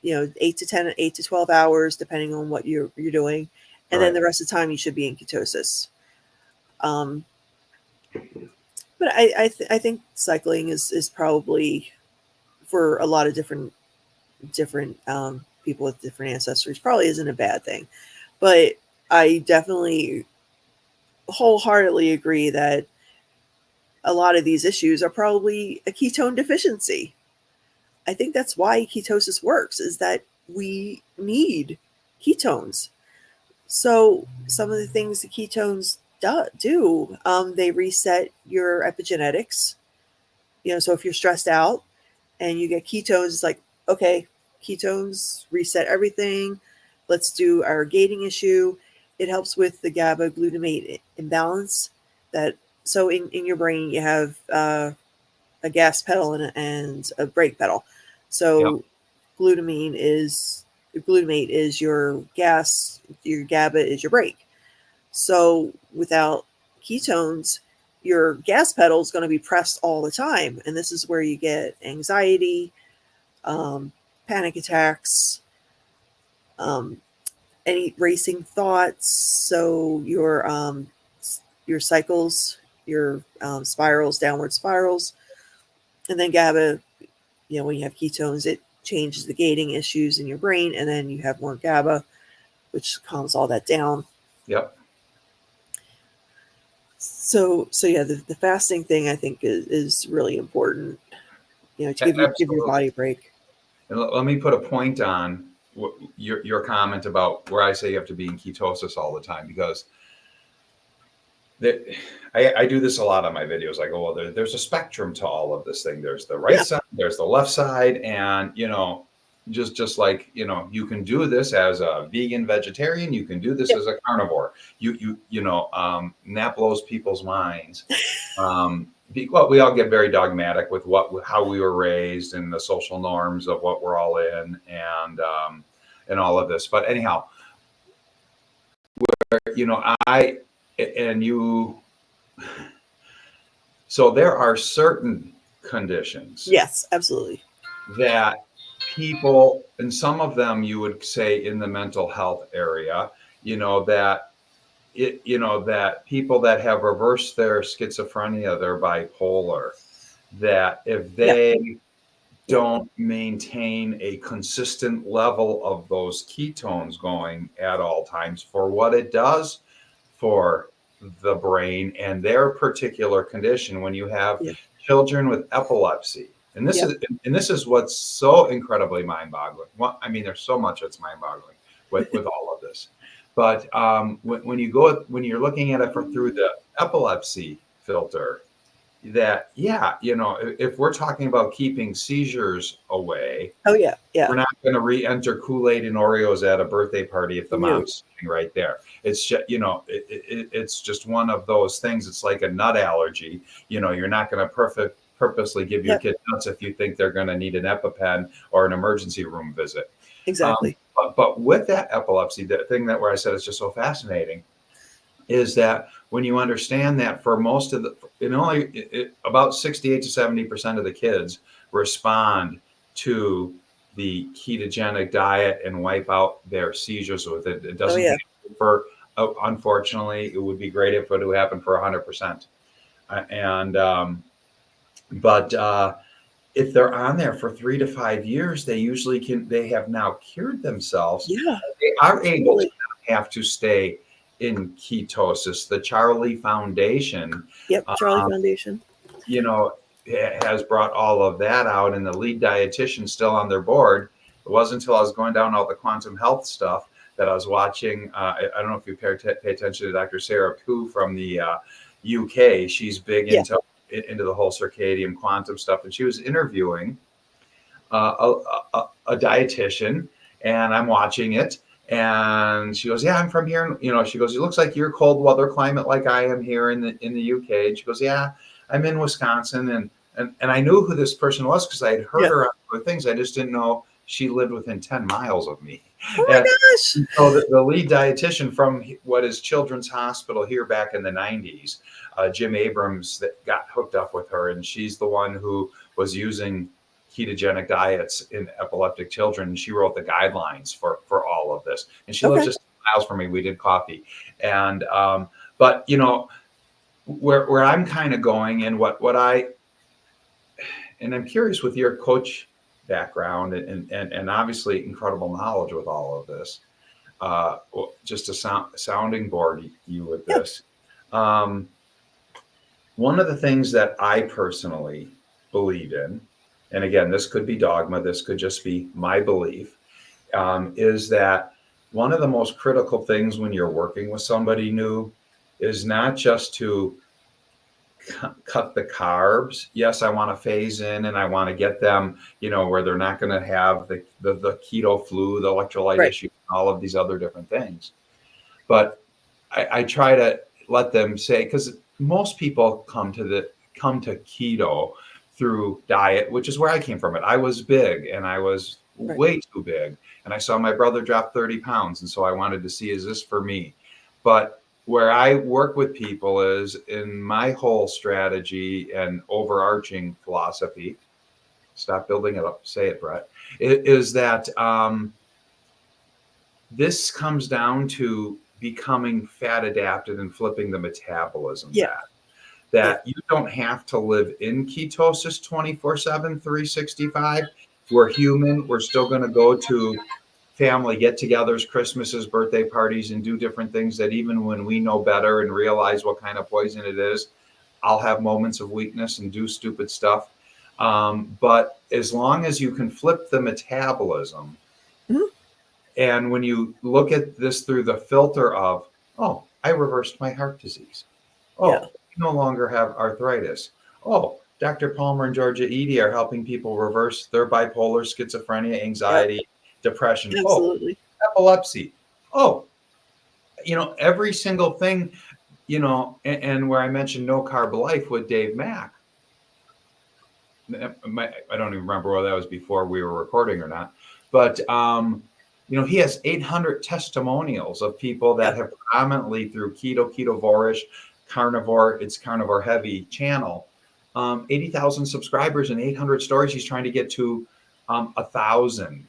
8 to 12 hours, depending on what you're doing. And then the rest of the time you should be in ketosis. But I think cycling is probably, for a lot of different people with different ancestors, probably isn't a bad thing. But I definitely wholeheartedly agree that a lot of these issues are probably a ketone deficiency. I think that's why ketosis works, is that we need ketones. So some of the things the ketones do, they reset your epigenetics. So if you're stressed out and you get ketones, it's like, okay, ketones reset everything. Let's do our gating issue. It helps with the GABA glutamate imbalance. So in your brain you have a gas pedal and a brake pedal. Yep. So glutamate is your gas, your GABA is your brake. So without ketones, your gas pedal is going to be pressed all the time. And this is where you get anxiety, panic attacks, any racing thoughts. So your cycles, your spirals, downward spirals. And then GABA, when you have ketones, it changes the gating issues in your brain. And then you have more GABA, which calms all that down. Yep. So yeah, the fasting thing I think is really important, to give your body a break. And let me put a point on your comment about where I say you have to be in ketosis all the time, because I do this a lot on my videos. I go, well, there's a spectrum to all of this thing. There's the right side, there's the left side, and just like you can do this as a vegan vegetarian, you can do this as a carnivore. That blows people's minds. Well, we all get very dogmatic with how we were raised and the social norms of what we're all in, and all of this. But anyhow, so there are certain conditions. Yes, absolutely. That people, and some of them you would say in the mental health area, that people that have reversed their schizophrenia, their bipolar, that if they don't maintain a consistent level of those ketones going at all times, for what it does for the brain and their particular condition, when you have children with epilepsy. And this is what's so incredibly mind-boggling. Well, I mean, there's so much that's mind-boggling with all of this. But when you're looking at it through the epilepsy filter, that if we're talking about keeping seizures away, we're not going to re-enter Kool-Aid and Oreos at a birthday party if the mom's sitting right there. It's just it's just one of those things. It's like a nut allergy. You're not going to purposely give your kid nuts if you think they're going to need an EpiPen or an emergency room visit. Exactly. But with that epilepsy, the thing where I said it's just so fascinating is that when you understand that for most of about 68 to 70% of the kids respond to the ketogenic diet and wipe out their seizures with it. It doesn't happen unfortunately, it would be great if it would happen for 100%. But if they're on there for 3 to 5 years, they usually they have now cured themselves. They are able to have to stay in ketosis. The Charlie Foundation, Charlie Foundation, has brought all of that out, and the lead dietitian still on their board. It wasn't until I was going down all the quantum health stuff that I was watching. I don't know if you pay attention to Dr. Sarah Pugh from the UK. She's big into the whole circadian quantum stuff, and she was interviewing a dietitian, and I'm watching it. And she goes, I'm from here. She goes, it looks like you're cold weather climate like I am here in the UK. And she goes, I'm in Wisconsin. And I knew who this person was because I had heard her on other things. I just didn't know she lived within 10 miles of me. Oh my gosh. So the lead dietitian from what is Children's Hospital here back in the 90s, Jim Abrams, that got hooked up with her. And she's the one who was using ketogenic diets in epileptic children. She wrote the guidelines for all of this, and she lived just miles from me. We did coffee, and but where I'm kind of going, and and I'm curious with your coach background and obviously incredible knowledge with all of this, just a sounding board you with Yeah. this. Um, One of the things that I personally believe in, and again, this could be dogma, this could just be my belief, is that one of the most critical things when you're working with somebody new is not just to cut the carbs. Yes, I want to phase in and I want to get them, where they're not going to have the keto flu, the electrolyte Right. issue, all of these other different things. But I try to let them say, because most people come to keto through diet, which is where I came from. It I was big and I was Right. way too big, and I saw my brother drop 30 pounds, and so I wanted to see, is this for me? But where I work with people is in my whole strategy and overarching philosophy. Stop building it up. Say it, Brett. It is that this comes down to becoming fat adapted and flipping the metabolism Yeah. back. Yeah. That you don't have to live in ketosis 24/7, 365. We're human. We're still going to go to family get togethers, Christmases, birthday parties, and do different things that even when we know better and realize what kind of poison it is, I'll have moments of weakness and do stupid stuff. But as long as you can flip the metabolism, Mhm. and when you look at this through the filter of, oh, I reversed my heart disease. Yeah. Oh, I no longer have arthritis. Oh, Dr. Palmer and Georgia Eady are helping people reverse their bipolar, schizophrenia, Yep. anxiety, depression. Oh, Absolutely. epilepsy. Oh, every single thing, and where I mentioned no carb life with Dave Mack. I don't even remember whether that was before we were recording or not, but he has 800 testimonials of people Yeah. that have predominantly through ketovorish, carnivore, it's carnivore heavy channel, 80,000 subscribers and 800 stories. He's trying to get to 1,000.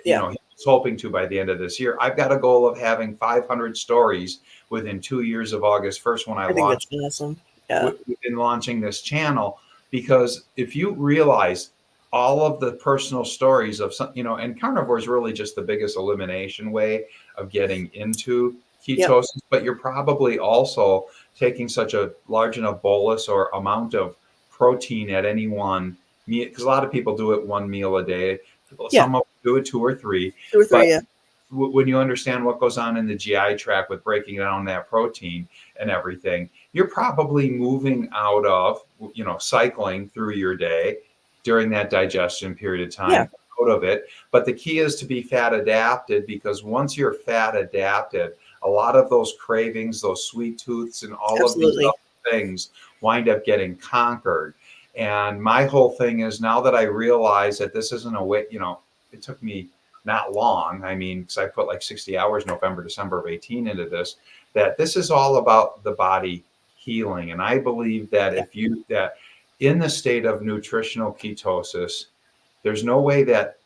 Yeah. He's hoping to by the end of this year. I've got a goal of having 500 stories within 2 years of August 1st when I I think launch that's awesome. Yeah. in launching this channel, because if you realize all of the personal stories of some, and carnivore is really just the biggest elimination way of getting into Yep. ketosis, but you're probably also taking such a large enough bolus or amount of protein at any one meal, because a lot of people do it one meal a day. Yeah. Some of them do it two or three, 2 or but 3. Yeah. when you understand what goes on in the GI tract with breaking down that protein and everything, you're probably moving out of, cycling through your day during that digestion period of Yeah. time, out of it. But the key is to be fat adapted, because once you're fat adapted, a lot of those cravings, those sweet tooths, and all of these Absolutely. other things wind up getting conquered. And my whole thing is, now that I realize that this isn't a way, it took me not long. I mean, because I put like 60 hours November, December of 18 into this, that this is all about the body healing. And I believe that Yeah. that in the state of nutritional ketosis, there's no way that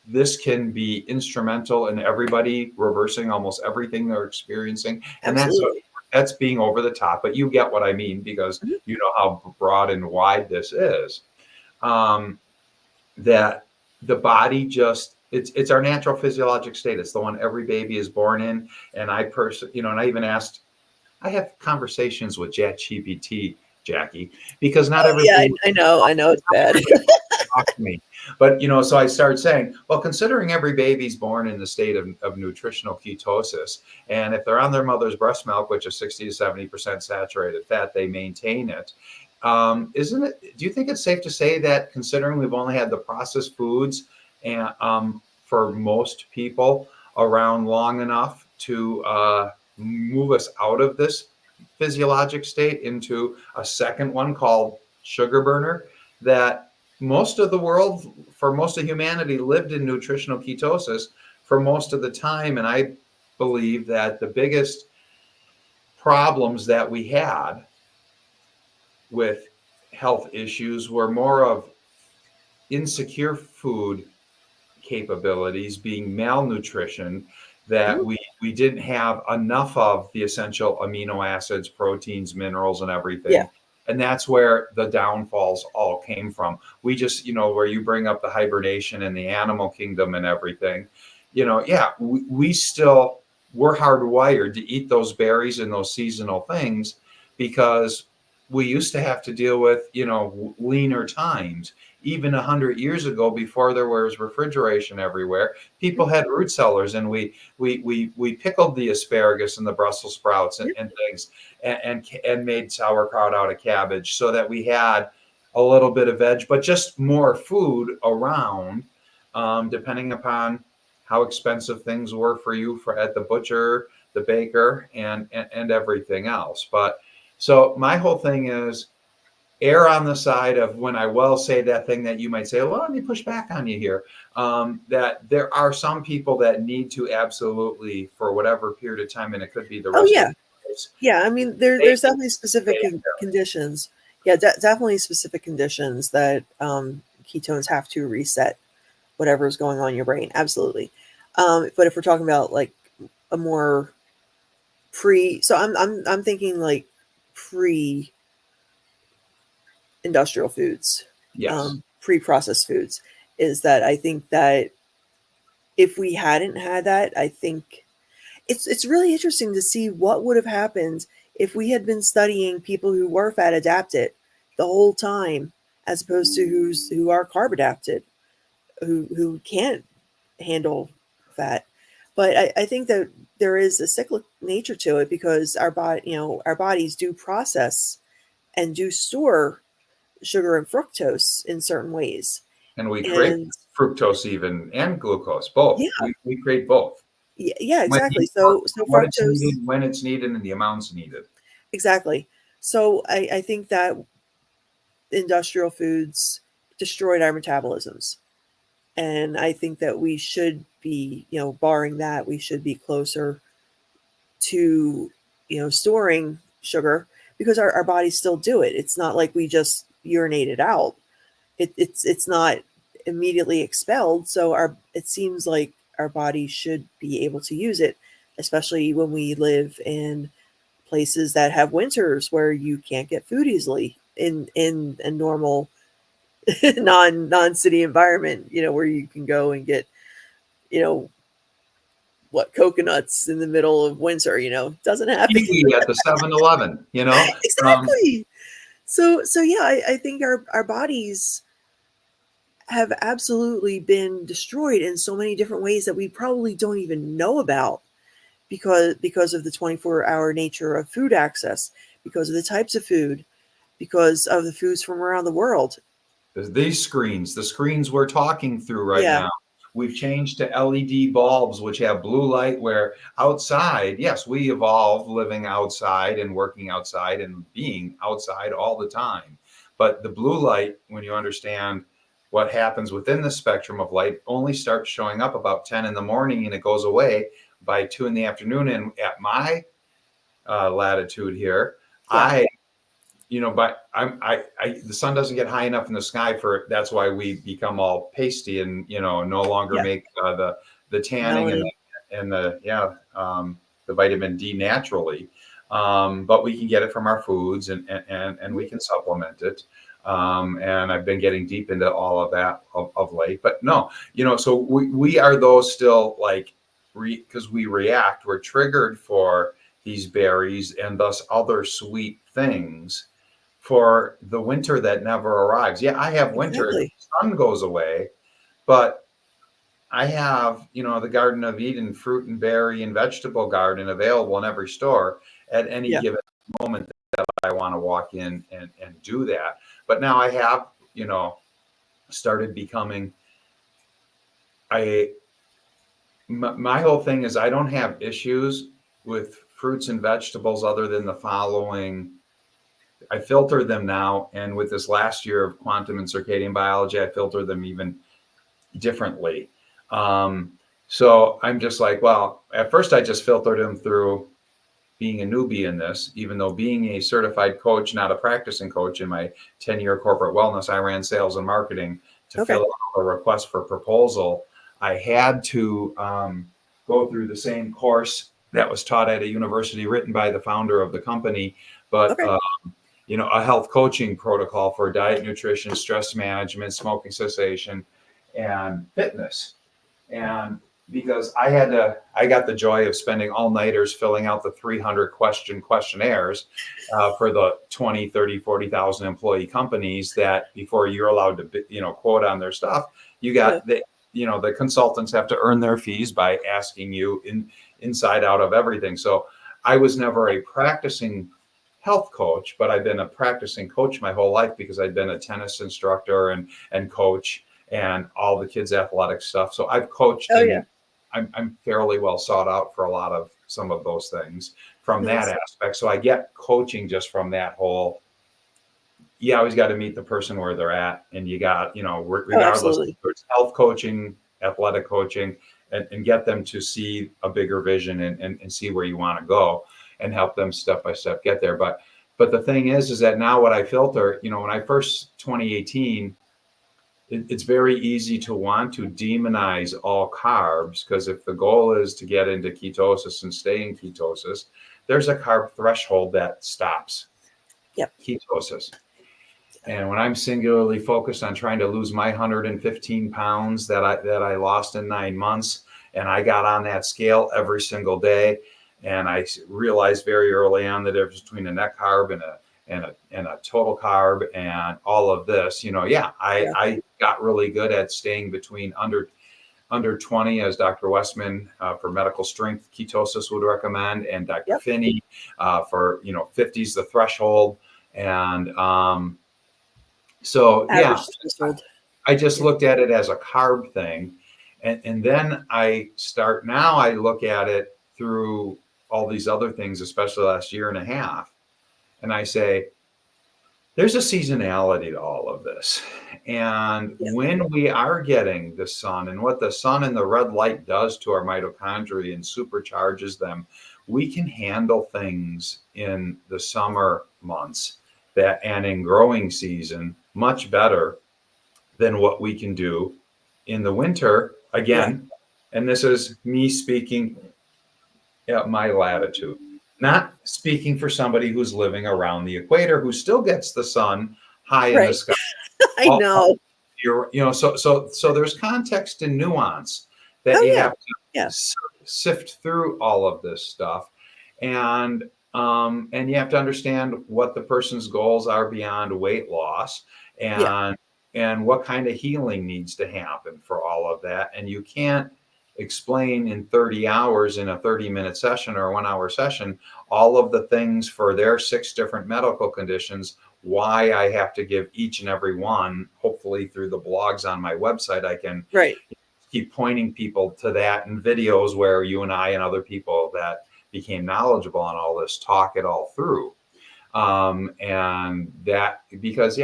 this can be instrumental in everybody reversing almost everything they're experiencing. And Absolutely. that's being over the top, but you get what I mean, because Mhm. you know how broad and wide this is. That the body just, it's our natural physiologic state. It's the one every baby is born in. And and I even asked, I have conversations with ChatGPT, Jacqui, because not Oh, yeah. everybody I know. I know it's bad. talk to me. But so I started saying, well, considering every baby's born in the state of nutritional ketosis, and if they're on their mother's breast milk, which is 60 to 70% saturated fat, they maintain it. Isn't it? Do you think it's safe to say that, considering we've only had the processed foods and for most people around long enough to move us out of this physiologic state into a second one called sugar burner, that most of the world, for most of humanity, lived in nutritional ketosis for most of the time? And I believe that the biggest problems that we had with health issues were more of insecure food capabilities, being malnutrition, that Mhm. we we didn't have enough of the essential amino acids, proteins, minerals, and Yeah. everything. And that's where the downfalls all came from. We just, where you bring up the hibernation and the animal kingdom and everything, yeah, we're hardwired to eat those berries and those seasonal things because we used to have to deal with, leaner times. Even 100 years ago, before there was refrigeration everywhere, people had root cellars, and we pickled the asparagus and the Brussels sprouts and things, and made sauerkraut out of cabbage, so that we had a little bit of veg, but just more food around, depending upon how expensive things were for you at the butcher, the baker, and everything else. But so my whole thing is err on the side of, when I will say that thing that you might say, well, let me push back on you here, that there are some people that need to absolutely, for whatever period of time, and it could be the rest of their lives. Yeah, I mean, there's definitely specific conditions. Yeah, definitely specific conditions that ketones have to reset whatever is going on in your brain. Absolutely. But if we're talking about like a more so I'm thinking like pre-industrial foods, Yes. pre-processed foods, is that I think that if we hadn't had that, I think it's really interesting to see what would have happened if we had been studying people who were fat adapted the whole time, as opposed to who are carb adapted, who can't handle fat. But I think that there is a cyclic nature to it, because our bodies do process and do store sugar and fructose in certain ways. And we create fructose even, and glucose, both. Yeah. We create both. Yeah, exactly. So what it's fructose, needed, when it's needed, and the amounts needed. exactly. So I think that industrial foods destroyed our metabolisms. And I think that we should be, barring that, we should be closer to, storing sugar, because our bodies still do it. It's not like we just urinate it out. It's not immediately expelled. So it seems like our body should be able to use it, especially when we live in places that have winters where you can't get food easily in a normal non-city environment, where you can go and get, coconuts in the middle of winter, doesn't happen. Kiwi at the 7-Eleven, Exactly. So yeah, I think our bodies have absolutely been destroyed in so many different ways that we probably don't even know about, because of the 24-hour nature of food access, because of the types of food, because of the foods from around the world. These screens, the screens we're talking through right Yeah. now, we've changed to LED bulbs, which have blue light, where outside, yes, we evolved living outside and working outside and being outside all the time. But the blue light, when you understand what happens within the spectrum of light, only starts showing up about 10 in the morning, and it goes away by 2 in the afternoon. And at my latitude here, Yeah. but the sun doesn't get high enough in the sky for, that's why we become all pasty and, no longer make the tanning and the vitamin D naturally. But we can get it from our foods, and we can supplement it. And I've been getting deep into all of that of late, but no, so we are those still, like, because we're triggered for these berries and thus other sweet things for the winter that never arrives. Yeah, I have winter, Exactly. the sun goes away, but I have, the Garden of Eden fruit and berry and vegetable garden available in every store at any given moment that I want to walk in and do that. But now I have, started becoming my whole thing is, I don't have issues with fruits and vegetables other than the following. I filter them now, and with this last year of quantum and circadian biology, I filter them even differently. So I'm just like, well, at first I just filtered them through being a newbie in this, even though being a certified coach, not a practicing coach, in my 10-year corporate wellness, I ran sales and marketing to fill out a request for proposal. I had to go through the same course that was taught at a university, written by the founder of the company, but Okay. a health coaching protocol for diet, nutrition, stress management, smoking cessation, and fitness. And because I got the joy of spending all nighters filling out the 300 questionnaires for the 20, 30, 40,000 employee companies that before you're allowed to, quote on their stuff, you got the consultants have to earn their fees by asking you inside out of everything. So I was never a practicing health coach, but I've been a practicing coach my whole life because I've been a tennis instructor and coach and all the kids' athletic stuff. So I've coached, Oh, and yeah. I'm fairly well sought out for a lot of some of those things from Nice. that aspect. So I get coaching just from that whole. You always got to meet the person where they're at, and you got, regardless, Absolutely. it's health coaching, athletic coaching, and get them to see a bigger vision and see where you want to go and help them step by step get there. But the thing is that now what I filter, when I first 2018, it's very easy to want to demonize all carbs, because if the goal is to get into ketosis and stay in ketosis, there's a carb threshold that stops ketosis. And when I'm singularly focused on trying to lose my 115 pounds that I lost in 9 months, and I got on that scale every single day, and I realized very early on the difference between a net carb and a total carb and all of this, I got really good at staying between under 20, as Dr. Westman for medical strength ketosis would recommend, and Dr. Finney for 50 is the threshold. And so I just looked at it as a carb thing, and then I look at it through all these other things, especially the last year and a half, and I say, there's a seasonality to all of this. And when we are getting the sun, and what the sun and the red light does to our mitochondria and supercharges them, we can handle things in the summer months and in growing season much better than what we can do in the winter. Again, and this is me speaking at my latitude, not speaking for somebody who's living around the equator, who still gets the sun high in the sky. I know. So there's context and nuance that you have to sift through all of this stuff, and you have to understand what the person's goals are beyond weight loss, and what kind of healing needs to happen for all of that. And you can't explain in 30 hours in a 30-minute session or a 1-hour session all of the things for their 6 different medical conditions, why I have to give each and every one. Hopefully through the blogs on my website, I can keep pointing people to that, and videos where you and I and other people that became knowledgeable on all this talk it all through. And that, because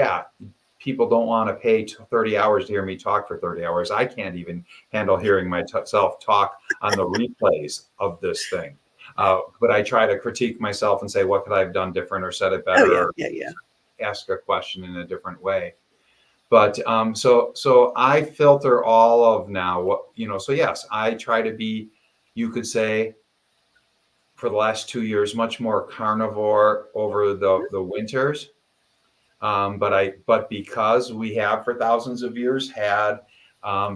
people don't want to pay 30 hours to hear me talk for 30 hours. I can't even handle hearing myself talk on the replays of this thing. But I try to critique myself and say, what could I have done different or said it better? Or ask a question in a different way. But so I filter all of now what, so yes, I try to be, you could say, for the last 2 years, much more carnivore over the winters. But because we have for thousands of years had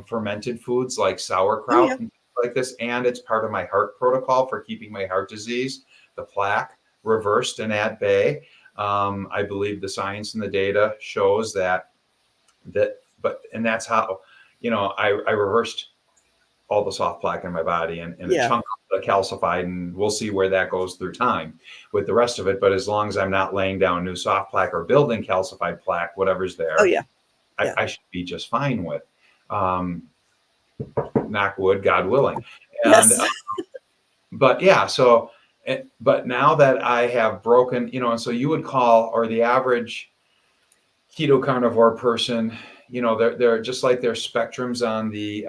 fermented foods like sauerkraut and things like this, and it's part of my heart protocol for keeping my heart disease, the plaque, reversed and at bay. I believe the science and the data shows that, and that's how, I reversed all the soft plaque in my body, and a chunk of the calcified, and we'll see where that goes through time with the rest of it. But as long as I'm not laying down new soft plaque or building calcified plaque, whatever's there, I should be just fine with. Knock wood, God willing. And but now that I have broken, and so you would call, or the average keto carnivore person, they're just like there's spectrums on the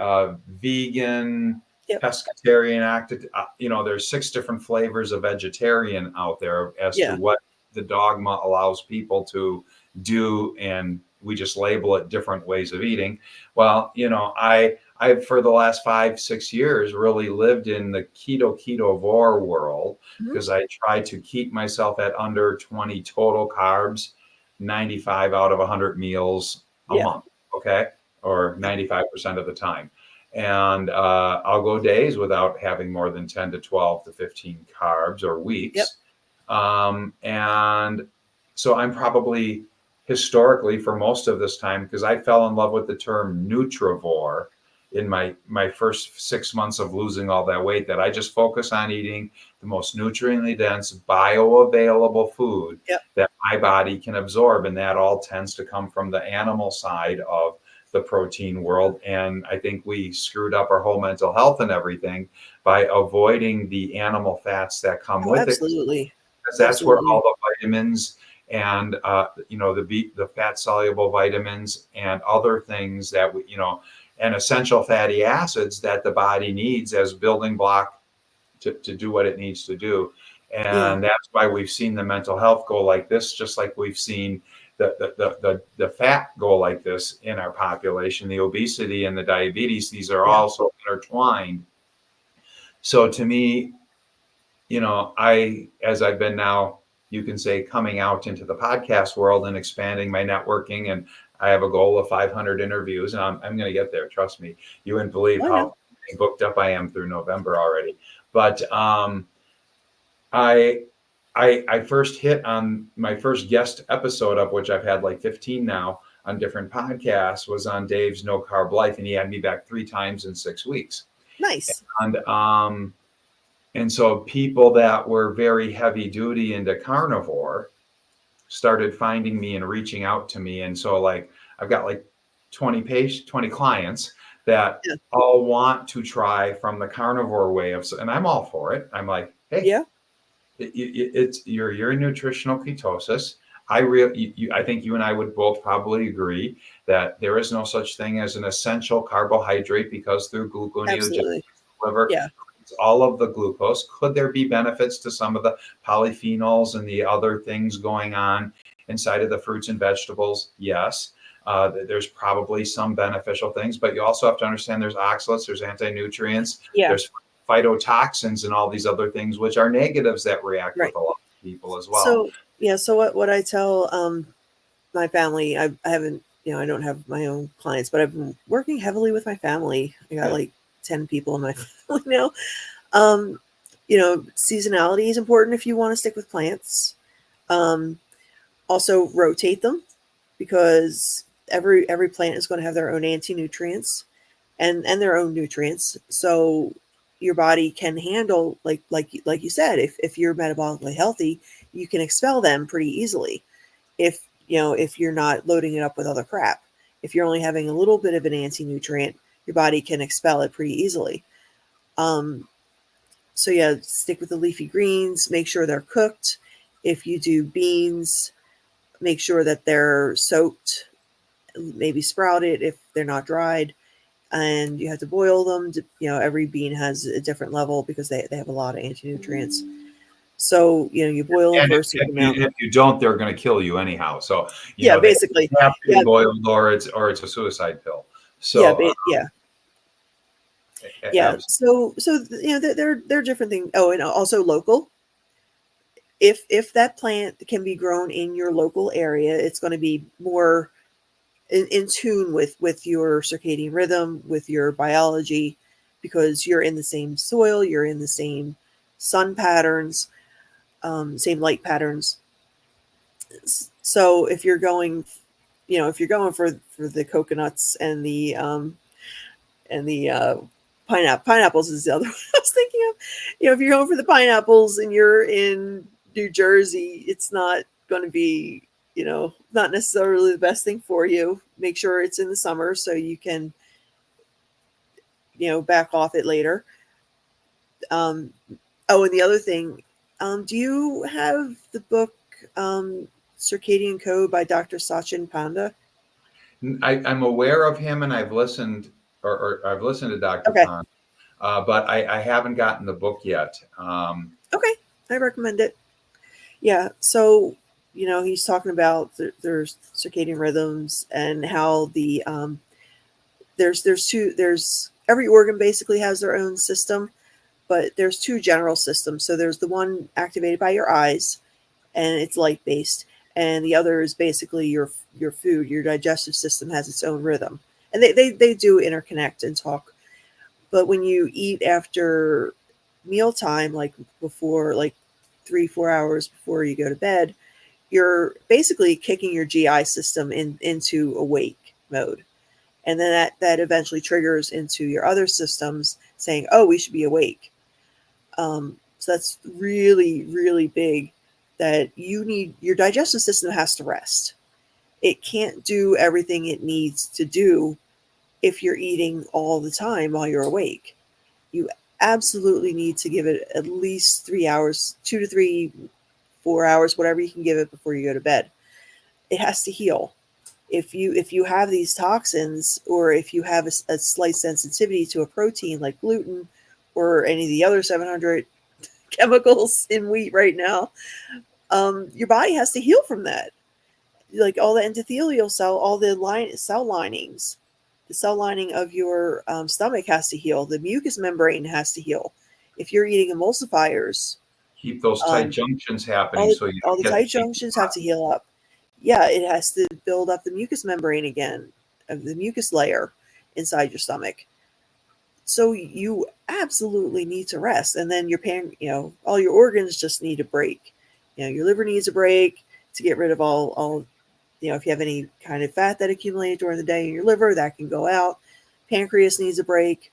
vegan, pescatarian, there's 6 different flavors of vegetarian out there as to what the dogma allows people to do, and we just label it different ways of eating. Well, I I've for the last 5-6 years really lived in the ketovore world Mhm. because I try to keep myself at under 20 total carbs, 95 out of 100 meals a Yeah. month. Okay, or Yeah. 95% of the time. And I'll go days without having more than 10 to 12 to 15 carbs, or Yep. weeks. And so I'm probably historically for most of this time, because I fell in love with the term nutrivore in my first 6 months of losing all that weight, that I just focus on eating the most nutriently dense, bioavailable food Yep. that my body can absorb. And that all tends to come from the animal side of the protein world. And I think we screwed up our whole mental health and everything by avoiding the animal fats that come Oh, with it. absolutely. Because that's where all Absolutely. the vitamins and the fat soluble vitamins and other things that and essential fatty acids that the body needs as building block to do what it needs to do. Yeah. And that's why we've seen the mental health go like this, just like we've seen the fat go like this in our population, the obesity and the diabetes. These are Yeah. also intertwined. So to me, as I've been now, you can say, coming out into the podcast world and expanding my networking, and I have a goal of 500 interviews, and I'm going to get there. Trust me. You wouldn't believe I know. how booked up I am through November already. But I, I first hit on my first guest episode, of which I've had like 15 now on different podcasts, was on Dave's No Carb Life, and he had me back 3 times in 6 weeks. Nice. And so people that were very heavy duty into carnivore started finding me and reaching out to me. And so like I've got like 20 clients that Yeah. all want to try from the carnivore way and I'm all for it. I'm like, hey, Yeah. you're in nutritional ketosis. I think you and I would both probably agree that there is no such thing as an essential carbohydrate, because through gluconeogenesis, Absolutely. the liver Yeah. creates all of the glucose. Could there be benefits to some of the polyphenols and the other things going on inside of the fruits and vegetables? Yes. There's probably some beneficial things, but you also have to understand there's oxalates, there's anti-nutrients, Yeah. there's phytotoxins and all these other things, which are negatives that react with Right. a lot of people as well. So yeah. So what I tell my family, I haven't, I don't have my own clients, but I've been working heavily with my family. I got Yeah. like 10 people in my family now. Um, seasonality is important if you want to stick with plants. Um, Also rotate them, because every plant is going to have their own anti-nutrients and their own nutrients. So your body can handle, like you said, if you're metabolically healthy, you can expel them pretty easily. If you're not loading it up with other crap. If you're only having a little bit of an anti-nutrient, your body can expel it pretty easily. So yeah, stick with the leafy greens, make sure they're cooked. If you do beans, make sure that they're soaked, maybe sprouted if they're not dried, and you have to boil them. Every bean has a different level because they have a lot of anti-nutrients. So, you boil them And for a certain amount. if you don't, they're going to kill you anyhow. So, Yeah, they basically. have to be Yeah, boiled, or it's a suicide pill. yeah, So, yeah. Yeah. So they're different things. Oh, and also local. If that plant can be grown in your local area, it's going to be more in tune with your circadian rhythm, with your biology, because you're in the same soil, you're in the same sun patterns, same light patterns. So if you're going, for the coconuts and the pineapples is the other one I was thinking of. If you're going for the pineapples and you're in New Jersey, it's not going to be, not necessarily the best thing for you. Make sure it's in the summer so you can, back off it later. Um, and the other thing, do you have the book Circadian Code by Dr. Sachin Panda? I'm aware of him, and I've listened, or I've listened to Dr. Okay. Pond, but I haven't gotten the book yet. Okay. I recommend it. Yeah. So, he's talking about there's circadian rhythms and how there's every organ basically has their own system, but there's two general systems. So there's the one activated by your eyes, and it's light based, and the other is basically your food. Your digestive system has its own rhythm, and they do interconnect and talk. But when you eat after mealtime, like before, like 3-4 hours before you go to bed, you're basically kicking your GI system into awake mode. And then that eventually triggers into your other systems saying, oh, we should be awake. So that's really, really big, that your digestive system has to rest. It can't do everything it needs to do if you're eating all the time while you're awake. You absolutely need to give it at least 3 hours, 2 to 3, 4 hours, whatever you can give it before you go to bed. It has to heal. If you have these toxins, or if you have a slight sensitivity to a protein like gluten or any of the other 700 chemicals in wheat right now, your body has to heal from that. Like all the endothelial cell, all the cell linings, the cell lining of your stomach has to heal. The mucous membrane has to heal. If you're eating emulsifiers, Keep those tight junctions happening all, so you all don't the get tight junctions have to heal up. Yeah, it has to build up the mucous membrane again, the mucus layer inside your stomach. So you absolutely need to rest, and then all your organs just need a break. Your liver needs a break to get rid of all. If you have any kind of fat that accumulated during the day in your liver, that can go out. Pancreas needs a break,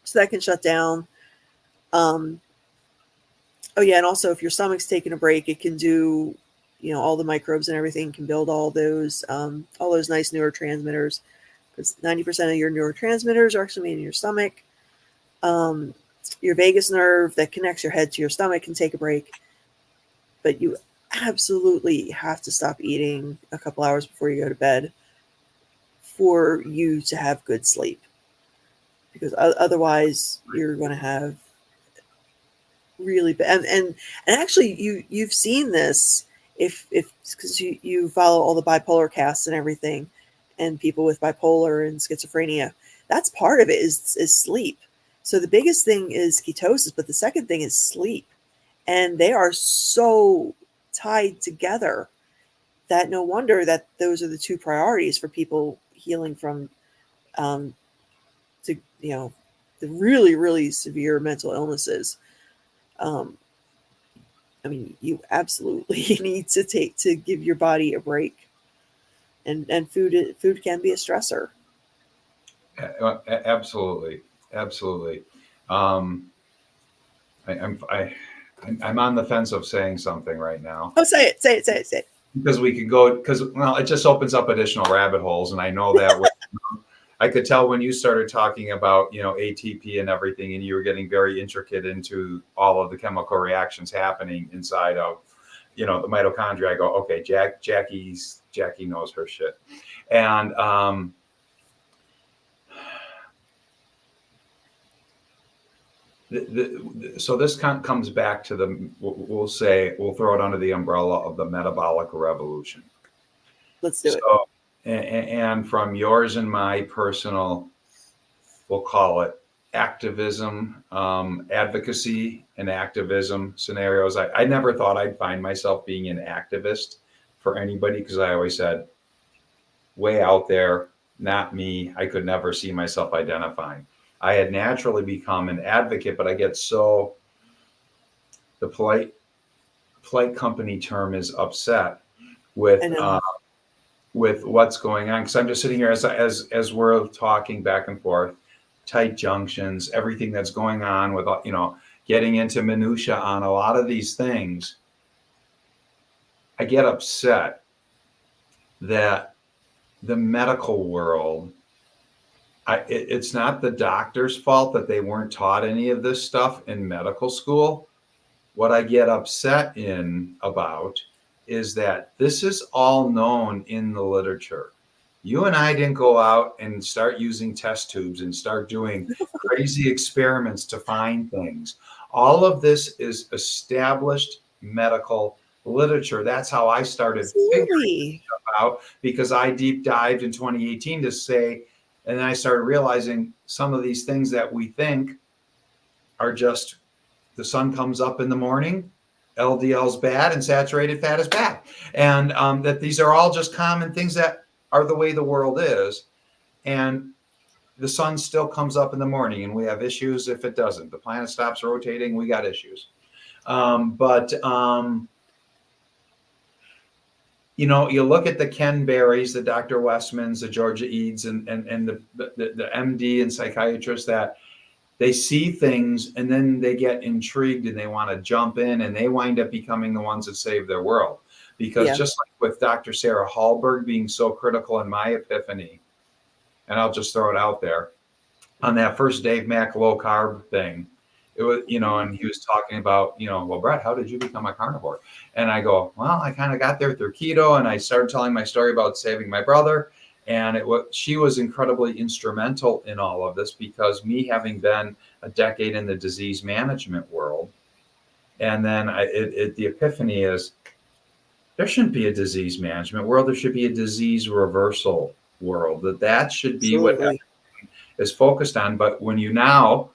so that can shut down. Oh yeah, and also if your stomach's taking a break, it can do, all the microbes and everything can build all those nice neurotransmitters, because 90% of your neurotransmitters are actually made in your stomach. Your vagus nerve that connects your head to your stomach can take a break, but you absolutely have to stop eating a couple hours before you go to bed for you to have good sleep, because otherwise you're going to have really bad. And actually you've seen this if because you follow all the bipolar casts and everything, and people with bipolar and schizophrenia, that's part of it is sleep. So the biggest thing is ketosis, but the second thing is sleep, and they are so tied together that no wonder that those are the two priorities for people healing from the really, really severe mental illnesses. You absolutely need to give your body a break, and food can be a stressor. Absolutely. I'm on the fence of saying something right now. Oh, say it. Because it just opens up additional rabbit holes, and I know that I could tell when you started talking about ATP and everything, and you were getting very intricate into all of the chemical reactions happening inside of the mitochondria. I go, okay, Jacqui knows her shit, and so this comes back to we'll throw it under the umbrella of the metabolic revolution. Let's do it. And from yours and my personal, we'll call it activism, advocacy and activism scenarios, I never thought I'd find myself being an activist for anybody, because I always said, way out there, not me. I could never see myself identifying. I had naturally become an advocate, but I get the polite company term is upset with what's going on, because I'm just sitting here as we're talking back and forth, tight junctions, everything that's going on with getting into minutia on a lot of these things. I get upset that the medical world, it's not the doctor's fault that they weren't taught any of this stuff in medical school. What I get upset about is that this is all known in the literature. You and I didn't go out and start using test tubes and start doing crazy experiments to find things. All of this is established medical literature. That's how I started figuring stuff out, because I deep dived in 2018 to say, And then I started realizing some of these things that we think are just the sun comes up in the morning, LDL is bad and saturated fat is bad. And that these are all just common things that are the way the world is. And the sun still comes up in the morning and we have issues if it doesn't. The planet stops rotating, we got issues. You know, you look at the Ken Berries, the Dr. Westmans, the Georgia Eads, and the MD and psychiatrists that they see things and then they get intrigued and they want to jump in and they wind up becoming the ones that save their world. Because just like with Dr. Sarah Hallberg being so critical in my epiphany, and I'll just throw it out there, on that first Dave Mack low carb thing, it was, you know, and he was talking about, you know, well, Brett, how did you become a carnivore? And I go, well, I kind of got there through keto, and I started telling my story about saving my brother. And she was incredibly instrumental in all of this, because me having been a decade in the disease management world, and then the epiphany is there shouldn't be a disease management world. There should be a disease reversal world. That should be what everything is focused on. But when you now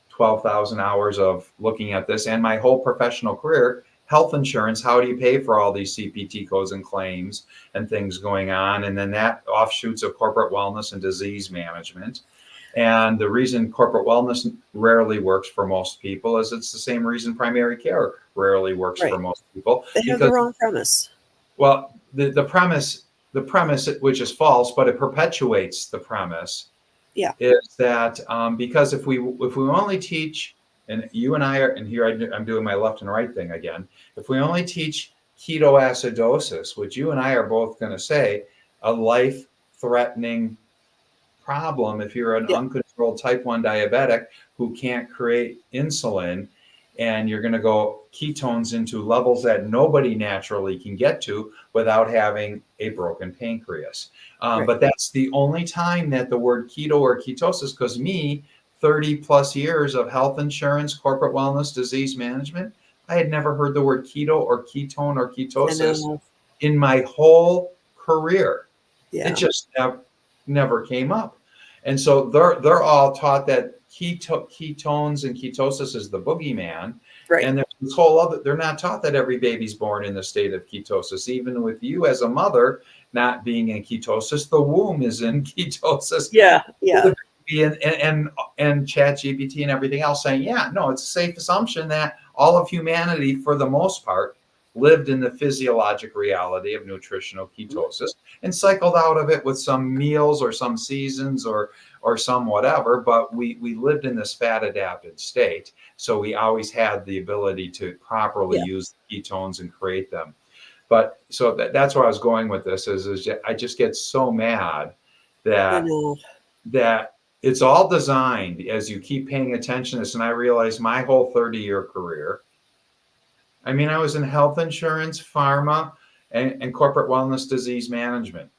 12,000 hours of looking at this and my whole professional career, health insurance, how do you pay for all these CPT codes and claims and things going on? And then that offshoots of corporate wellness and disease management. And the reason corporate wellness rarely works for most people is it's the same reason primary care rarely works for most people. They have the wrong premise. Well, the premise, which is false, but it perpetuates the premise, is that because if we only teach, and you and I are, and here I'm doing my left and right thing again, if we only teach ketoacidosis, which you and I are both going to say, a life-threatening problem if you're an uncontrolled type 1 diabetic who can't create insulin, and you're going to go ketones into levels that nobody naturally can get to without having a broken pancreas. But that's the only time that the word keto or ketosis, because me, 30 plus years of health insurance, corporate wellness, disease management, I had never heard the word keto or ketone or ketosis in my whole career. It just never came up. And so they're all taught that ketones and ketosis is the boogeyman. And there's this whole other, they're not taught that every baby's born in the state of ketosis. Even with you as a mother not being in ketosis, the womb is in ketosis. And ChatGPT and everything else saying, it's a safe assumption that all of humanity, for the most part, lived in the physiologic reality of nutritional ketosis and cycled out of it with some meals or some seasons or some whatever, but we lived in this fat adapted state. So we always had the ability to properly use ketones and create them. But so that's where I was going with this is I just get so mad that it's all designed as you keep paying attention to this. And I realized my whole 30-year career, I mean, I was in health insurance, pharma, and corporate wellness disease management.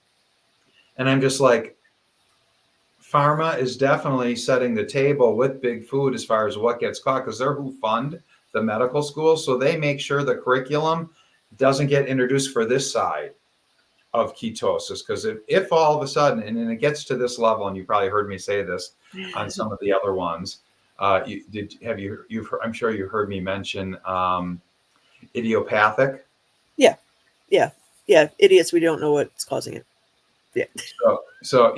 And I'm just like, pharma is definitely setting the table with big food as far as what gets caught, because they're who fund the medical schools. So they make sure the curriculum doesn't get introduced for this side of ketosis. Because if all of a sudden, and then it gets to this level, and you probably heard me say this on some of the other ones, I'm sure you heard me mention idiopathic. Idiots, we don't know what's causing it. So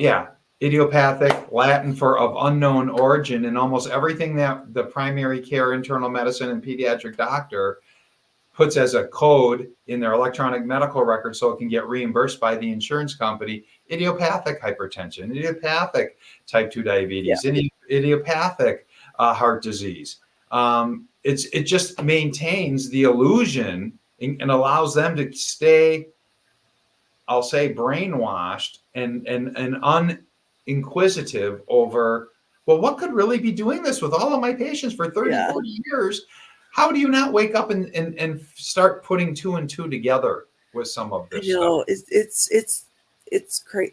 idiopathic, Latin for of unknown origin, and almost everything that the primary care, internal medicine, and pediatric doctor puts as a code in their electronic medical record so it can get reimbursed by the insurance company: idiopathic hypertension, idiopathic type 2 diabetes, idiopathic heart disease. It just maintains the illusion and allows them to stay, I'll say, brainwashed and uninquisitive over, well, what could really be doing this with all of my patients for 30, 40 years? How do you not wake up and start putting two and two together with some of this stuff? It's crazy.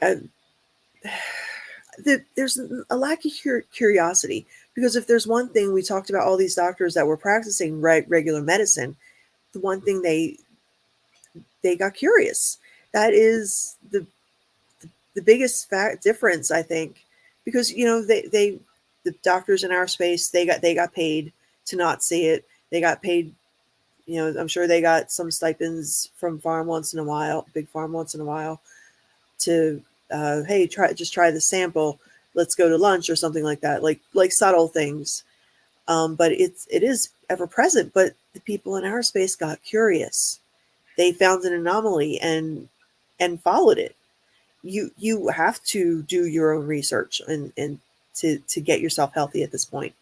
There's a lack of curiosity, because if there's one thing we talked about, all these doctors that were practicing regular medicine, the one thing they got curious. That is the biggest difference, I think, because the doctors in our space, they got paid to not see it. They got paid, I'm sure they got some stipends from farm once in a while, big farm once in a while, to hey, try the sample, let's go to lunch or something like that, like subtle things. But it is ever present. But the people in our space got curious. They found an anomaly and followed it. You have to do your own research and to get yourself healthy at this point,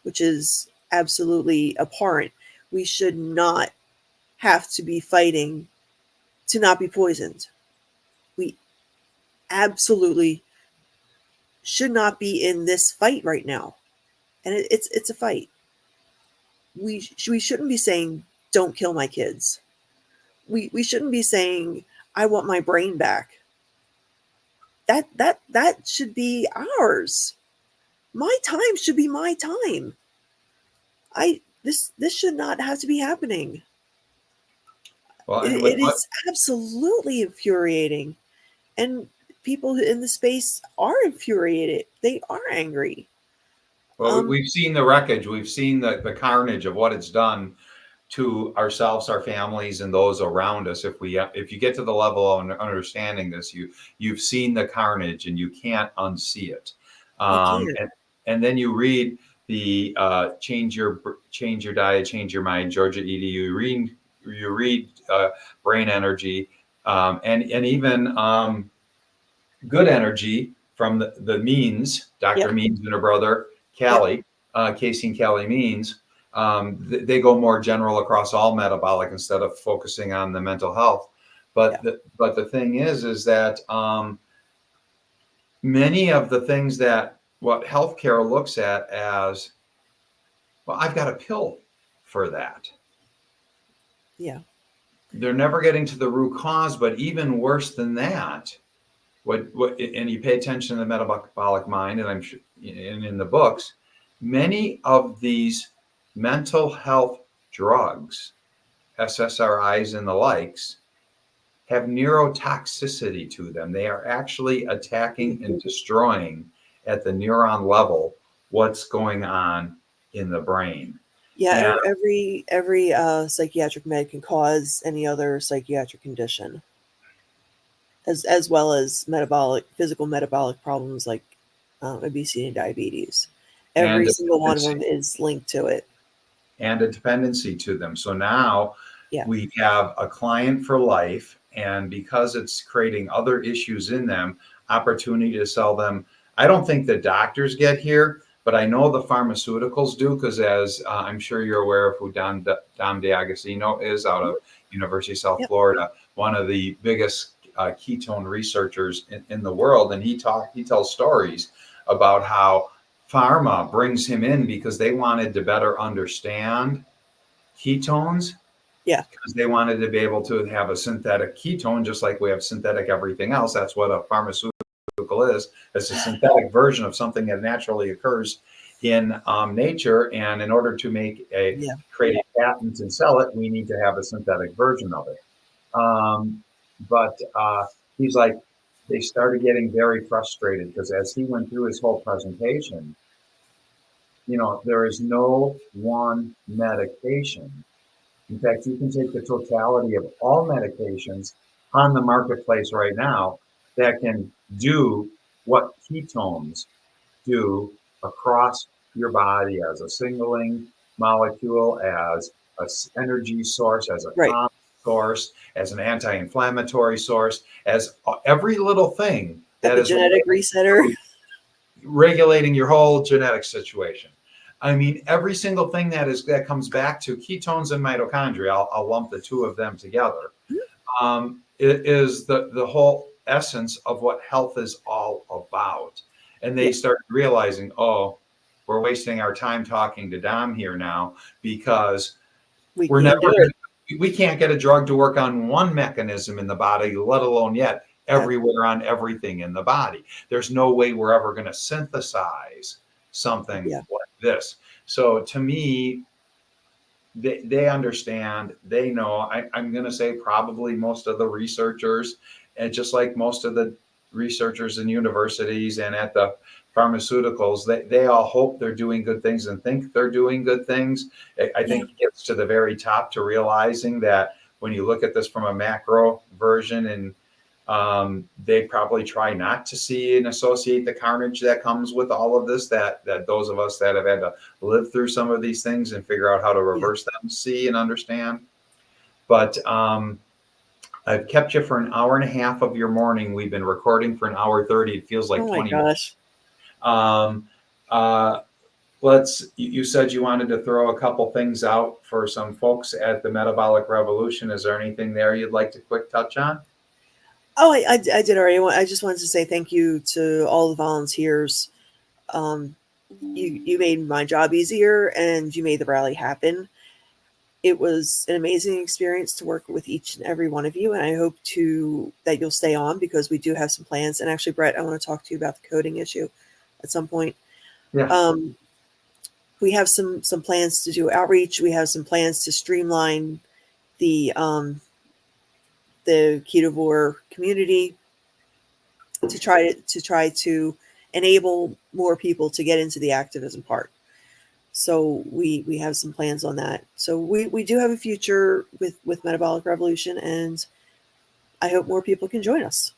which is absolutely abhorrent. We should not have to be fighting to not be poisoned. We absolutely should not be in this fight right now, and it's a fight. We shouldn't be saying don't kill my kids. We shouldn't be saying I want my brain back. That should be ours. My time should be my time. This should not have to be happening. Well, It is absolutely infuriating, and people in the space are infuriated. They are angry. Well, we've seen the wreckage. We've seen the carnage of what it's done to ourselves, our families, and those around us. If you get to the level of understanding this, you've seen the carnage and you can't unsee it. And then you read the change your diet, change your mind, Georgia EDU. You read brain energy, and even good energy from the Means, Dr. Means and her brother Callie, Casey and Callie Means. They go more general across all metabolic instead of focusing on the mental health. But the thing is that many of the things that what healthcare looks at as, well, I've got a pill for that. Yeah. They're never getting to the root cause, but even worse than that, and you pay attention to the metabolic mind, and I'm sure in the books, many of these mental health drugs, SSRIs and the likes, have neurotoxicity to them. They are actually attacking and destroying at the neuron level what's going on in the brain. Yeah, every psychiatric med can cause any other psychiatric condition, as well as physical metabolic problems like obesity and diabetes. Every single one of them is linked to it. And a dependency to them. So now we have a client for life, and because it's creating other issues in them, opportunity to sell them. I don't think the doctors get here, but I know the pharmaceuticals do, because as I'm sure you're aware of who Dom D'Agostino is out of University of South Florida, one of the biggest ketone researchers in the world. And he tells stories about how pharma brings him in because they wanted to better understand ketones. Yeah. Because they wanted to be able to have a synthetic ketone, just like we have synthetic everything else. That's what a pharmaceutical is. It's a synthetic version of something that naturally occurs in nature. And in order to create a patent and sell it, we need to have a synthetic version of it. But he's like, they started getting very frustrated because as he went through his whole presentation, there is no one medication. In fact, you can take the totality of all medications on the marketplace right now that can do what ketones do across your body as a singling molecule, as an energy source, as a calm source, as an anti-inflammatory source, as every little thing that is genetic resetter, regulating your whole genetic situation. I mean, every single thing that comes back to ketones and mitochondria, I'll lump the two of them together. It is the whole essence of what health is all about. And they started realizing, oh, we're wasting our time talking to Dom here now because we can't get a drug to work on one mechanism in the body, let alone yet everywhere on everything in the body. There's no way we're ever going to synthesize something like this. So to me, they understand, they know. I'm going to say probably most of the researchers, and just like most of the researchers in universities and at the pharmaceuticals, they all hope they're doing good things and think they're doing good things. I think it gets to the very top to realizing that when you look at this from a macro version, and they probably try not to see and associate the carnage that comes with all of this, that those of us that have had to live through some of these things and figure out how to reverse them, see and understand. But I've kept you for an hour and a half of your morning. We've been recording for an hour 30. It feels like Oh my 20 gosh. minutes. You said you wanted to throw a couple things out for some folks at the Metabolic Revolution. Is there anything there you'd like to quick touch on? Oh, I did already. I just wanted to say thank you to all the volunteers. You made my job easier, and you made the rally happen. It was an amazing experience to work with each and every one of you, and I hope that you'll stay on, because we do have some plans. And actually, Brett, I want to talk to you about the coding issue at some point. Yeah. We have some plans to do outreach. We have some plans to streamline the ketovore community to try to enable more people to get into the activism part. So we have some plans on that. So we do have a future with Metabolic Revolution, and I hope more people can join us.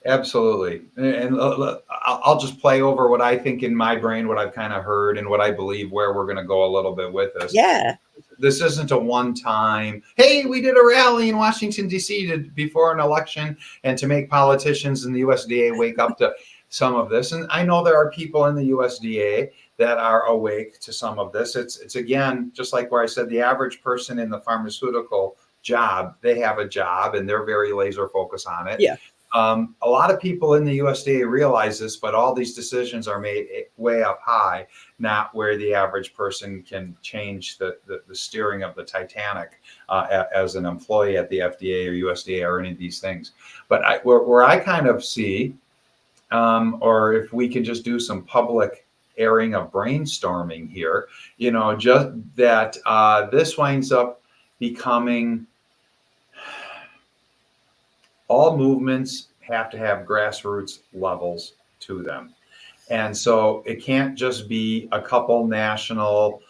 Absolutely. And I'll just play over what I think in my brain, what I've kind of heard and what I believe where we're going to go a little bit with this. Yeah. This isn't a one-time, hey, we did a rally in Washington, D.C. before an election and to make politicians in the USDA wake up to some of this. And I know there are people in the USDA that are awake to some of this. It's again, just like where I said, the average person in the pharmaceutical job, they have a job and they're very laser focused on it. Yeah. A lot of people in the USDA realize this, but all these decisions are made way up high, not where the average person can change the steering of the Titanic as an employee at the FDA or USDA or any of these things. But where I kind of see, or if we can just do some public airing of brainstorming here, just that this winds up becoming, all movements have to have grassroots levels to them. And so it can't just be a couple national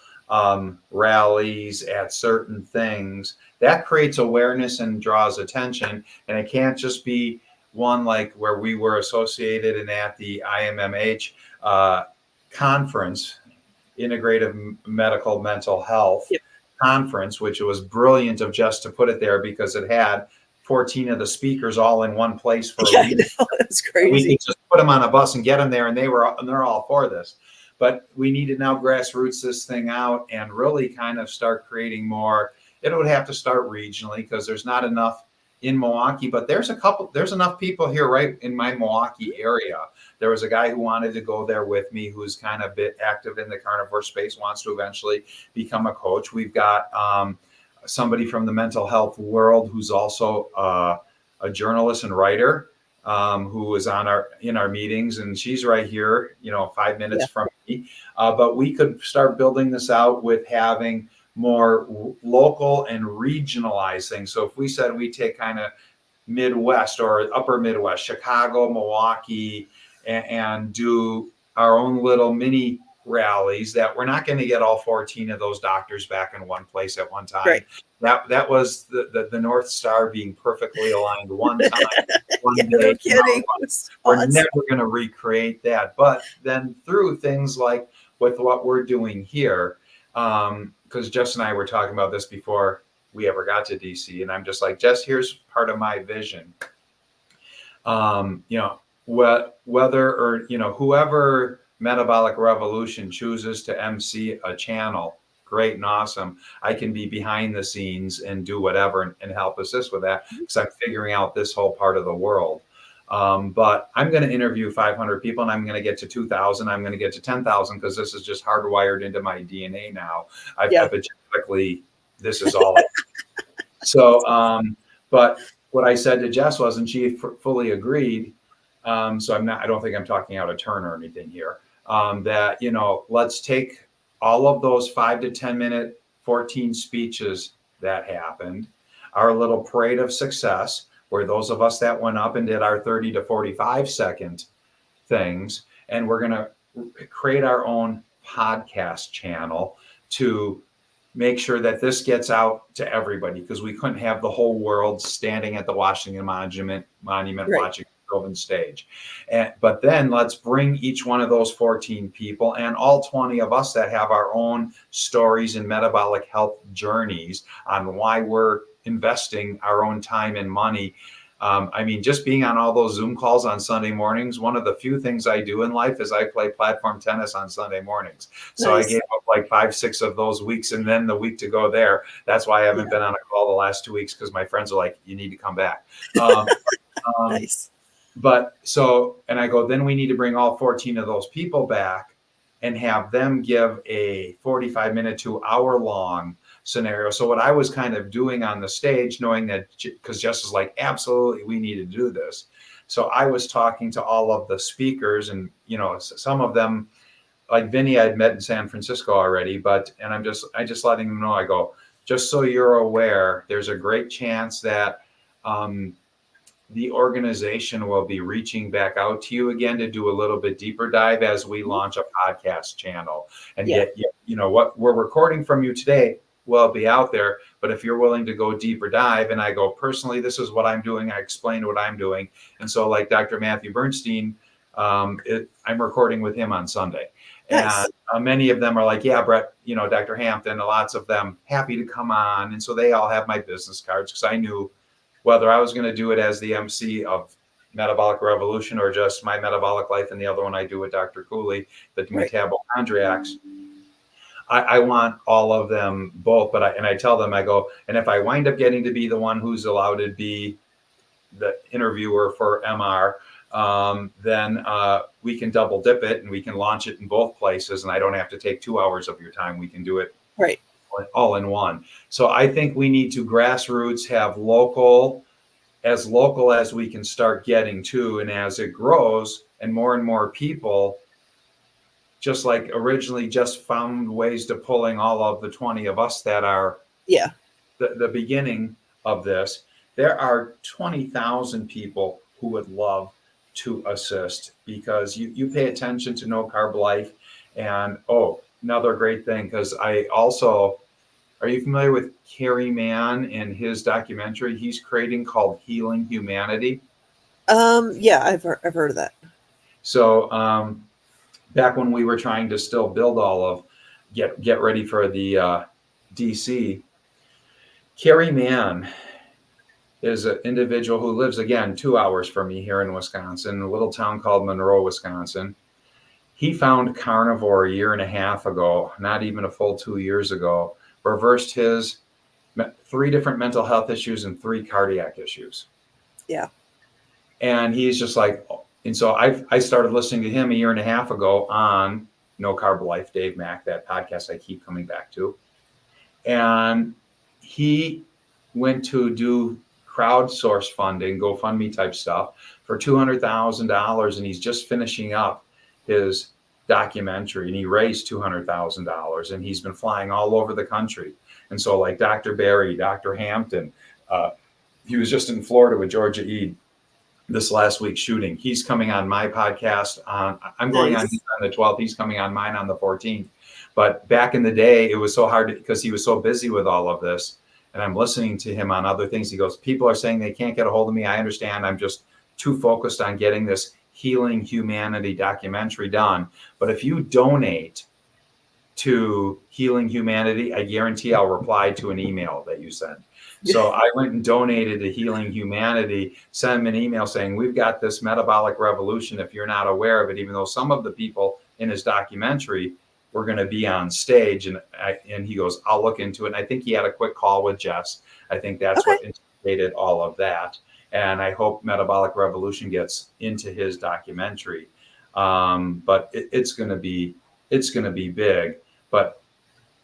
rallies at certain things. That creates awareness and draws attention. And it can't just be one like where we were associated and at the IMMH conference, Integrative Medical Mental Health Conference, which was brilliant of Jess to put it there because it had 14 of the speakers all in one place for a week. I know, it's crazy. We could just put them on a bus and get them there, and they're all for this. But we need to now grassroots this thing out and really kind of start creating more. It would have to start regionally because there's not enough in Milwaukee, but there's enough people here right in my Milwaukee area. There was a guy who wanted to go there with me who's kind of a bit active in the carnivore space, wants to eventually become a coach. We've got somebody from the mental health world who's also a journalist and writer who was in our meetings, and she's right here, 5 minutes from me. But we could start building this out with having more local and regionalized things. So if we said we take kind of Midwest or upper Midwest, Chicago, Milwaukee, and do our own little mini rallies, that we're not going to get all 14 of those doctors back in one place at one time. Right. That was the North Star being perfectly aligned one time, one day. No kidding. We're never going to recreate that. But then through things like with what we're doing here, because Jess and I were talking about this before we ever got to DC, and I'm just like, Jess, here's part of my vision. Whether or whoever Metabolic Revolution chooses to MC a channel, great and awesome. I can be behind the scenes and do whatever and help assist with that because I'm figuring out this whole part of the world. But I'm going to interview 500 people and I'm going to get to 2,000. I'm going to get to 10,000 because this is just hardwired into my DNA now. Epigenetically, this is all. So, but what I said to Jess was, and she fully agreed. So I don't think I'm talking out of turn or anything here. That, let's take all of those 5 to 10 minute, 14 speeches that happened, our little parade of success, where those of us that went up and did our 30 to 45 second things, and we're going to create our own podcast channel to make sure that this gets out to everybody, because we couldn't have the whole world standing at the Washington Monument Right. watching Golden Stage. But then let's bring each one of those 14 people and all 20 of us that have our own stories and metabolic health journeys on why we're investing our own time and money. I mean, just being on all those Zoom calls on Sunday mornings, one of the few things I do in life is I play platform tennis on Sunday mornings. So Nice. I gave up like 5-6 of those weeks, and then the week to go there. That's why I haven't been on a call the last 2 weeks, because my friends are like, you need to come back. Nice. But so, and I go, then we need to bring all 14 of those people back and have them give a 45-minute to hour long scenario. So what I was kind of doing on the stage, knowing that, because Jess was like, absolutely, we need to do this. So I was talking to all of the speakers, and, you know, some of them, like Vinny, I'd met in San Francisco already, and I just letting them know, I go, just so you're aware, there's a great chance that the organization will be reaching back out to you again to do a little bit deeper dive as we launch a podcast channel and get, you know, what we're recording from you today will be out there. But if you're willing to go deeper dive, and I go, personally, this is what I'm doing. I explained what I'm doing. And so like Dr. Matthew Bernstein, I'm recording with him on Sunday. Nice. And many of them are like, yeah, Brett, you know, Dr. Hampton, lots of them happy to come on. And so they all have my business cards, because I knew whether I was going to do it as the MC of Metabolic Revolution or just My Metabolic Life, and the other one I do with Dr. Cooley, the metabochondriacs. I want all of them both, but I tell them, I go, and if I wind up getting to be the one who's allowed to be the interviewer for MR, then we can double dip it and we can launch it in both places, and I don't have to take 2 hours of your time. We can do it all in one. So I think we need to grassroots have local as we can start getting to, and as it grows and more people, just like originally just found ways to pulling all of the 20 of us that are the beginning of this, there are 20,000 people who would love to assist, because you pay attention to No Carb Life. And another great thing, because I also, are you familiar with Kerry Mann and his documentary he's creating called Healing Humanity? Yeah, I've heard of that. So back when we were trying to still build all of, get ready for the DC, Kerry Mann is an individual who lives, again, 2 hours from me here in Wisconsin, a little town called Monroe, Wisconsin. He found carnivore a year and a half ago, not even a full 2 years ago, reversed his 3 different mental health issues and 3 cardiac issues. Yeah. And he's just like, and so I started listening to him a year and a half ago on No Carb Life, Dave Mack, that podcast I keep coming back to. And he went to do crowdsource funding, GoFundMe type stuff, for $200,000. And he's just finishing up his documentary, and he raised $200,000, and he's been flying all over the country. And so like Dr. Barry, Dr. Hampton, he was just in Florida with Georgia Ede this last week shooting. He's coming on my podcast I'm going on the 12th. He's coming on mine on the 14th. But back in the day, it was so hard because he was so busy with all of this. And I'm listening to him on other things. He goes, people are saying they can't get a hold of me. I understand. I'm just too focused on getting this Healing Humanity documentary done. But if you donate to Healing Humanity, I guarantee I'll reply to an email that you send. So I went and donated to Healing Humanity, sent him an email saying, we've got this metabolic revolution, if you're not aware of it, even though some of the people in his documentary were going to be on stage. And he goes, I'll look into it. And I think he had a quick call with Jess. I think that's what instigated all of that. And I hope Metabolic Revolution gets into his documentary. But it's going to be big. But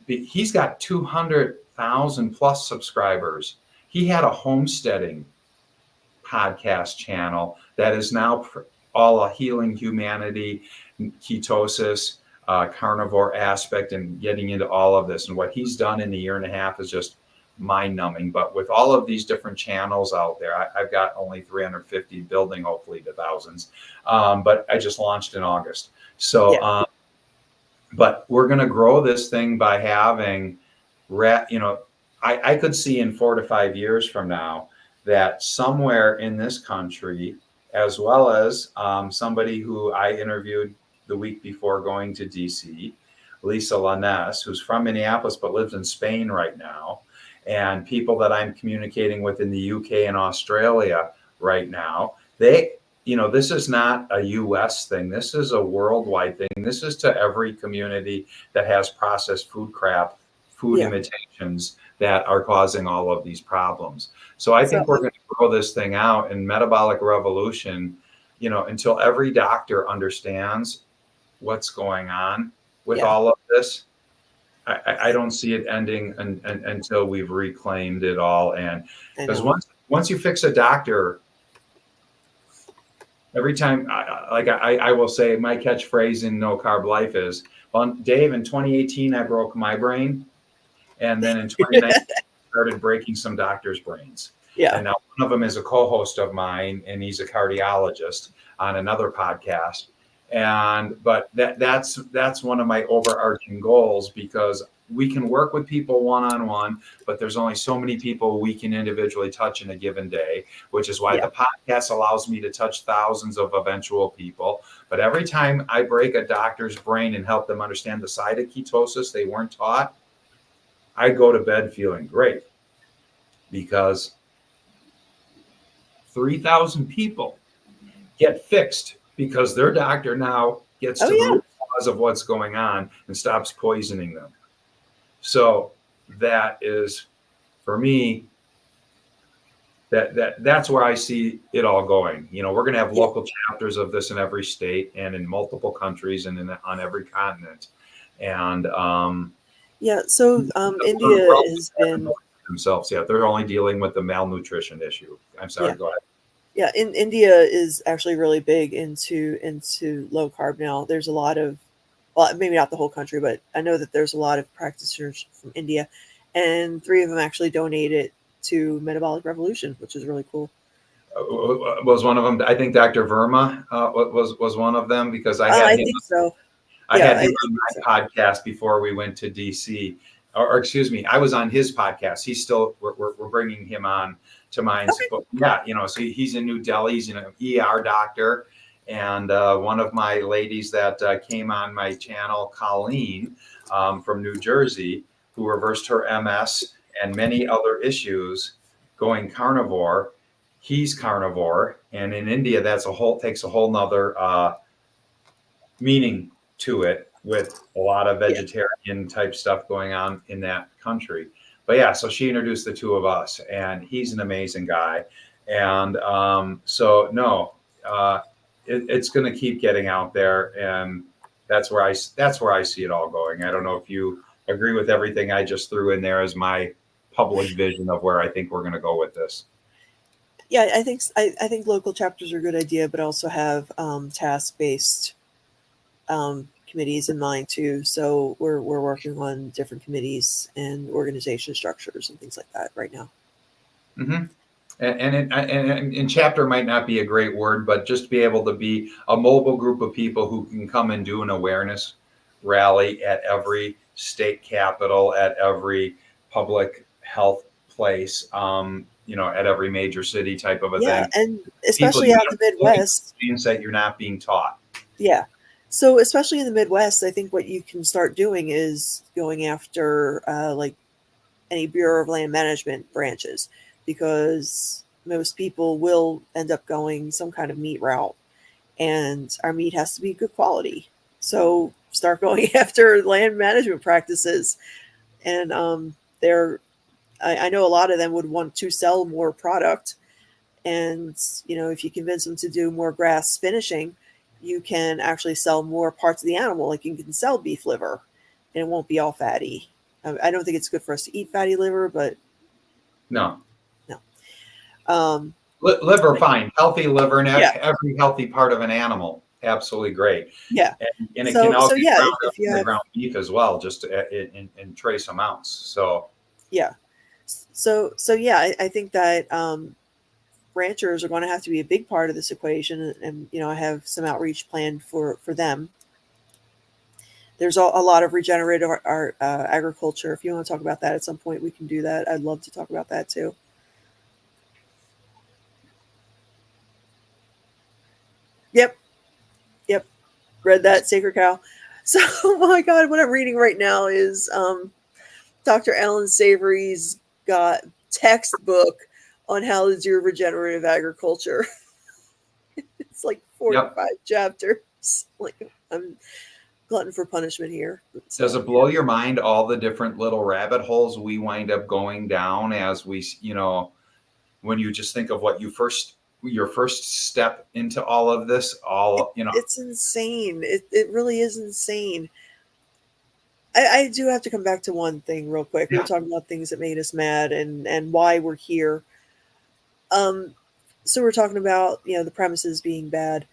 he's got 200,000 plus subscribers. He had a homesteading podcast channel that is now all a Healing Humanity, ketosis, carnivore aspect, and getting into all of this. And what he's done in a year and a half is just mind numbing. But with all of these different channels out there, I've got only 350 building, hopefully to thousands. But I just launched in August. So, but we're going to grow this thing by having, I could see in 4 to 5 years from now that somewhere in this country, as well as somebody who I interviewed the week before going to DC, Lisa Laness, who's from Minneapolis but lives in Spain right now, and people that I'm communicating with in the UK and Australia right now, this is not a US thing. This is a worldwide thing. This is to every community that has processed food crap, food imitations that are causing all of these problems. So I think we're going to grow this thing out in metabolic revolution, until every doctor understands what's going on with all of this. I don't see it ending until we've reclaimed it all. And because once you fix a doctor, every time, I will say my catchphrase in No Carb Life is, well, Dave, in 2018, I broke my brain. And then in 2019, I started breaking some doctors' brains. Yeah. And now one of them is a co-host of mine, and he's a cardiologist on another podcast. But that's one of my overarching goals, because we can work with people one-on-one, but there's only so many people we can individually touch in a given day, which is why the podcast allows me to touch thousands of eventual people. But every time I break a doctor's brain and help them understand the side of ketosis they weren't taught, I go to bed feeling great, because 3,000 people get fixed because their doctor now gets to the root cause of what's going on and stops poisoning them. So that is, for me, that's where I see it all going. We're going to have local chapters of this in every state and in multiple countries and on every continent. And so India has been themselves. They're only dealing with the malnutrition issue. I'm sorry, go ahead. Yeah, India is actually really big into low carb now. There's a lot of, well, maybe not the whole country, but I know that there's a lot of practitioners from India, and 3 of them actually donated to Metabolic Revolution, which is really cool. Was one of them? I think Dr. Verma was one of them, because I had him. Think so. I had him on my podcast before we went to DC, or excuse me, I was on his podcast. He's still, we're bringing him on to mine. Okay. But so he's in New Delhi. He's an ER doctor. And one of my ladies that came on my channel, Colleen, from New Jersey, who reversed her MS and many other issues going carnivore. He's carnivore. And in India, takes a whole nother meaning to it, with a lot of vegetarian type stuff going on in that country. But so she introduced the 2 of us, and he's an amazing guy. And it's going to keep getting out there, and that's where I see it all going. I don't know if you agree with everything I just threw in there as my public vision of where I think we're going to go with this. Yeah, I think local chapters are a good idea, but also have task-based committees in mind too. So we're working on different committees and organization structures and things like that right now. Mm-hmm. And chapter might not be a great word, but just be able to be a mobile group of people who can come and do an awareness rally at every state capital, at every public health place, at every major city type of a thing. Yeah, and especially out in the Midwest. Things that you're not being taught. Yeah. So especially in the Midwest, I think what you can start doing is going after like any Bureau of Land Management branches, because most people will end up going some kind of meat route, and our meat has to be good quality. So start going after land management practices. And I know a lot of them would want to sell more product. And, if you convince them to do more grass finishing, you can actually sell more parts of the animal. Like you can sell beef liver and it won't be all fatty. I don't think it's good for us to eat fatty liver, but no. Liver, fine. Healthy liver and every healthy part of an animal. Absolutely great. Yeah. And it can also be ground beef as well, just in trace amounts. So. Yeah. So yeah, I think that ranchers are going to have to be a big part of this equation, and I have some outreach planned for them. There's a lot of regenerative agriculture. If you want to talk about that at some point, we can do that. I'd love to talk about that too. Yep, yep. Read that, Sacred Cow. So, oh my God, what I'm reading right now is Dr. Alan Savory's got textbook on how to do regenerative agriculture. It's like 45 chapters. Like, I'm glutton for punishment here. So, does it blow your mind all the different little rabbit holes we wind up going down as we, when you just think of what your first step into all of this, it's insane. It really is insane. I do have to come back to one thing real quick. We were talking about things that made us mad and why we're here. So we're talking about, the premises being bad.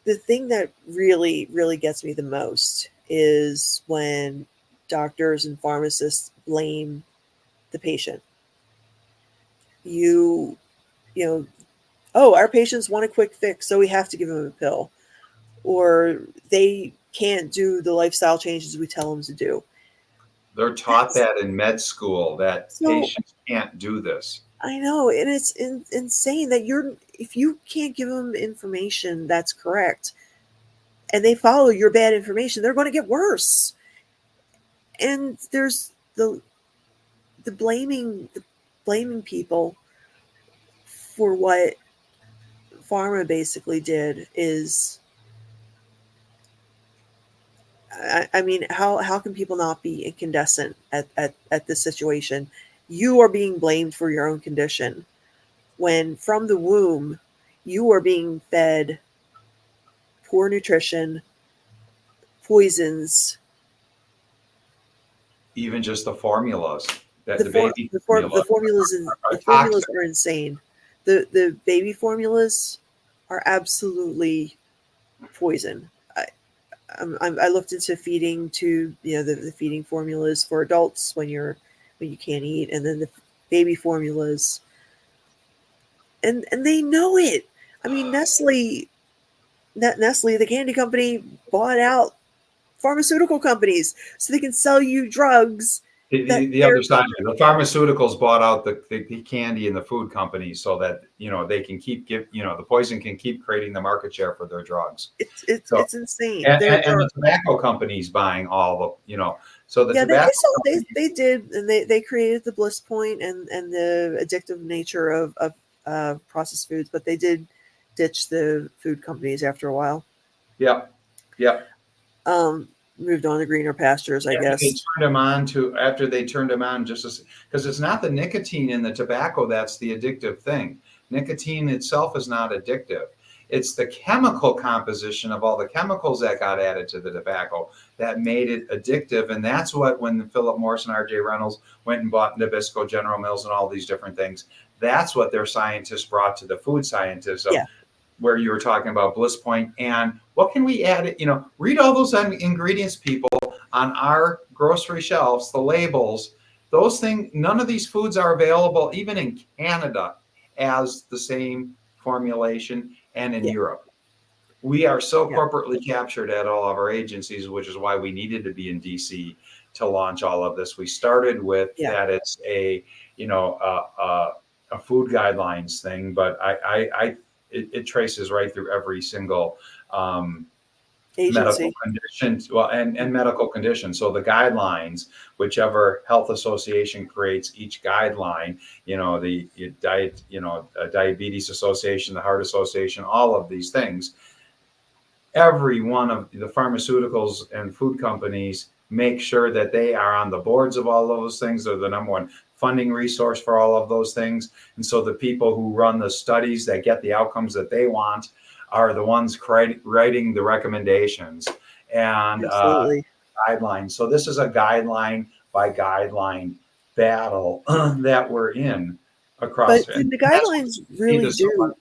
The thing that really, really gets me the most is when doctors and pharmacists blame the patient. Oh, our patients want a quick fix, so we have to give them a pill. Or they can't do the lifestyle changes we tell them to do. They're taught that in med school, that patients can't do this. I know, and it's insane that if you can't give them information that's correct, and they follow your bad information, they're going to get worse. And there's the blaming people for what pharma basically did is, I mean, how can people not be incandescent at this situation? You are being blamed for your own condition when from the womb you are being fed poor nutrition, poisons. Even just the formulas. The formulas are insane. The baby formulas are absolutely poison. I looked into feeding to the feeding formulas for adults when you can't eat, and then the baby formulas, and they know it. I mean, Nestle, the candy company, bought out pharmaceutical companies so they can sell you drugs. The other side of it, the pharmaceuticals bought out the candy and the food companies so that they can the poison can keep creating the market share for their drugs. It's insane. And the tobacco companies buying all the so the tobacco they did, and they created the bliss point and the addictive nature of processed foods, but they did ditch the food companies after a while. Yep. Moved on to greener pastures, I guess. After they turned them on, just because it's not the nicotine in the tobacco that's the addictive thing. Nicotine itself is not addictive. It's the chemical composition of all the chemicals that got added to the tobacco that made it addictive. And that's what, when Philip Morris and R.J. Reynolds went and bought Nabisco, General Mills, and all these different things, that's what their scientists brought to the food scientists. Where you were talking about bliss point and what can we add? Read all those ingredients, people, on our grocery shelves, the labels, those things. None of these foods are available, even in Canada, as the same formulation, and in Europe. We are so corporately captured at all of our agencies, which is why we needed to be in DC to launch all of this. We started with that it's a food guidelines thing, but it traces right through every single medical condition, and medical condition. So the guidelines, whichever health association creates each guideline, the diabetes association, the heart association, all of these things, every one of the pharmaceuticals and food companies make sure that they are on the boards of all of those things. They're the number one funding resource for all of those things. And so the people who run the studies that get the outcomes that they want are the ones writing the recommendations and guidelines. So this is a guideline by guideline battle that we're in across. But the guidelines really do.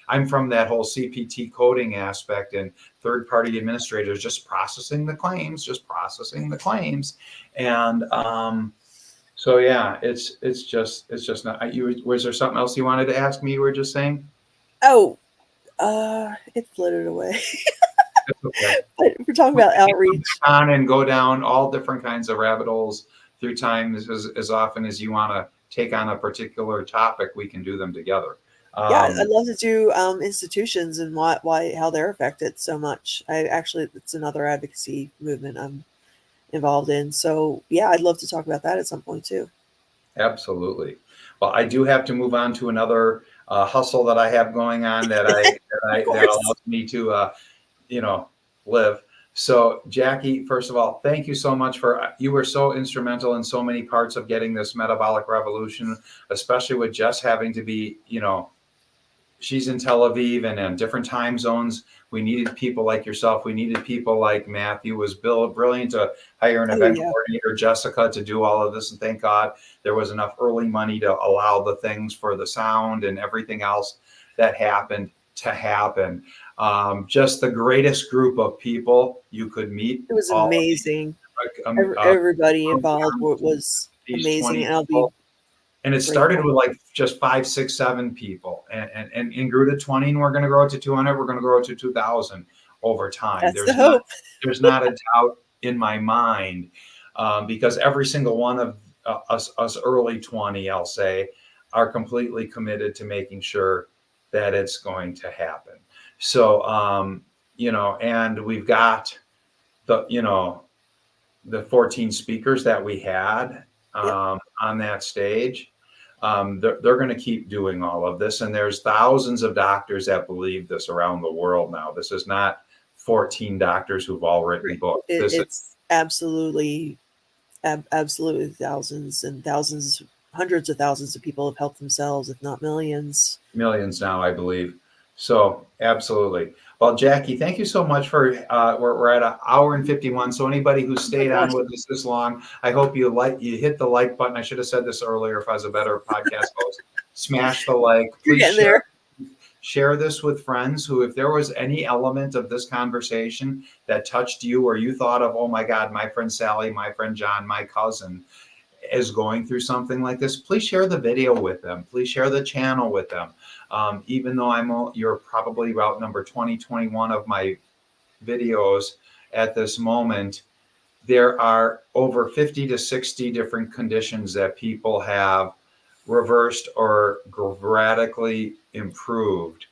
I'm from that whole CPT coding aspect and third-party administrators just processing the claims. And So yeah, it's just not. Was there something else you wanted to ask me? You were just saying. Oh, it floated away. That's okay. But we're talking We about can come outreach. back on and go down all different kinds of rabbit holes through time as often as you want to take on a particular topic. We can do them together. Yeah, I'd Um, love to do institutions and why how they're affected so much. I actually it's another advocacy movement I'm involved in. So yeah, I'd love to talk about that at some point too. Absolutely. Well, I do have to move on to another hustle that I have going on Of that course. allows me to you know live. So, Jacqui, first of all, thank you so much for you were so instrumental in so many parts of getting this metabolic revolution, especially with Jess having to be, she's in Tel Aviv and in different time zones. We needed people like yourself. We needed people like Matthew was brilliant to hire an Oh event yeah. coordinator, Jessica, to do all of this. And thank God there was enough early money to allow the things for the sound and everything else that happened to happen. Just the greatest group of people you could meet. It was All of amazing. these, Everybody involved was these amazing, 20 and I'll be people. And it started grateful. with like just 5, 6, 7 people and grew to 20, and we're going to grow it to 200. We're going to grow it to 2,000 over time. That's the hope. There's not a doubt in my mind, because every single one of us early 20, I'll say, are completely committed to making sure that it's going to happen. So, and we've got the, the 14 speakers that we had Yep. on that stage. They're going to keep doing all of this. And there's thousands of doctors that believe this around the world now. This is not 14 doctors who've all written Right. books. It's absolutely, absolutely thousands and thousands, hundreds of thousands of people have helped themselves, if not millions. Millions now, I believe. So absolutely. Well, Jacqui, thank you so much for we're at an hour and 51. So anybody who Oh my stayed on gosh, with us this long, I hope you hit the like button. I should have said this earlier if I was a better podcast host. Smash the like. you're Please getting there. share this with friends who, if there was any element of this conversation that touched you or you thought of, oh my God, my friend Sally, my friend John, my cousin is going through something like this, please share the video with them. Please share the channel with them. Even though you're probably about number 20, 21 of my videos at this moment, there are over 50 to 60 different conditions that people have reversed or radically improved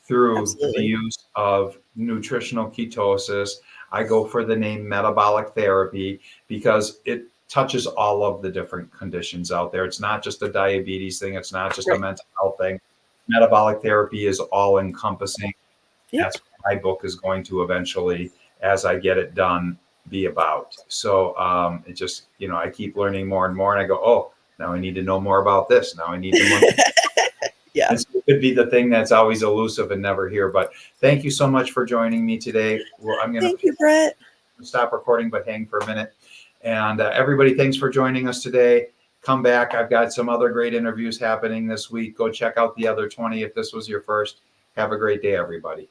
through the Absolutely. use of nutritional ketosis. I go for the name metabolic therapy because it touches all of the different conditions out there. It's not just a diabetes thing, it's not just a Right. mental health thing. Metabolic therapy is all encompassing. Yep. That's what my book is going to eventually, as I get it done, be about. So it just, I keep learning more and more, and I go, oh, now I need to know more about this. Now I need to know. Yeah. And so it could be the thing that's always elusive and never here. But thank you so much for joining me today. Well, I'm going to Thank you, Brett. stop recording, but hang for a minute. And everybody, thanks for joining us today. Come back. I've got some other great interviews happening this week. Go check out the other 20 if this was your first. Have a great day, everybody.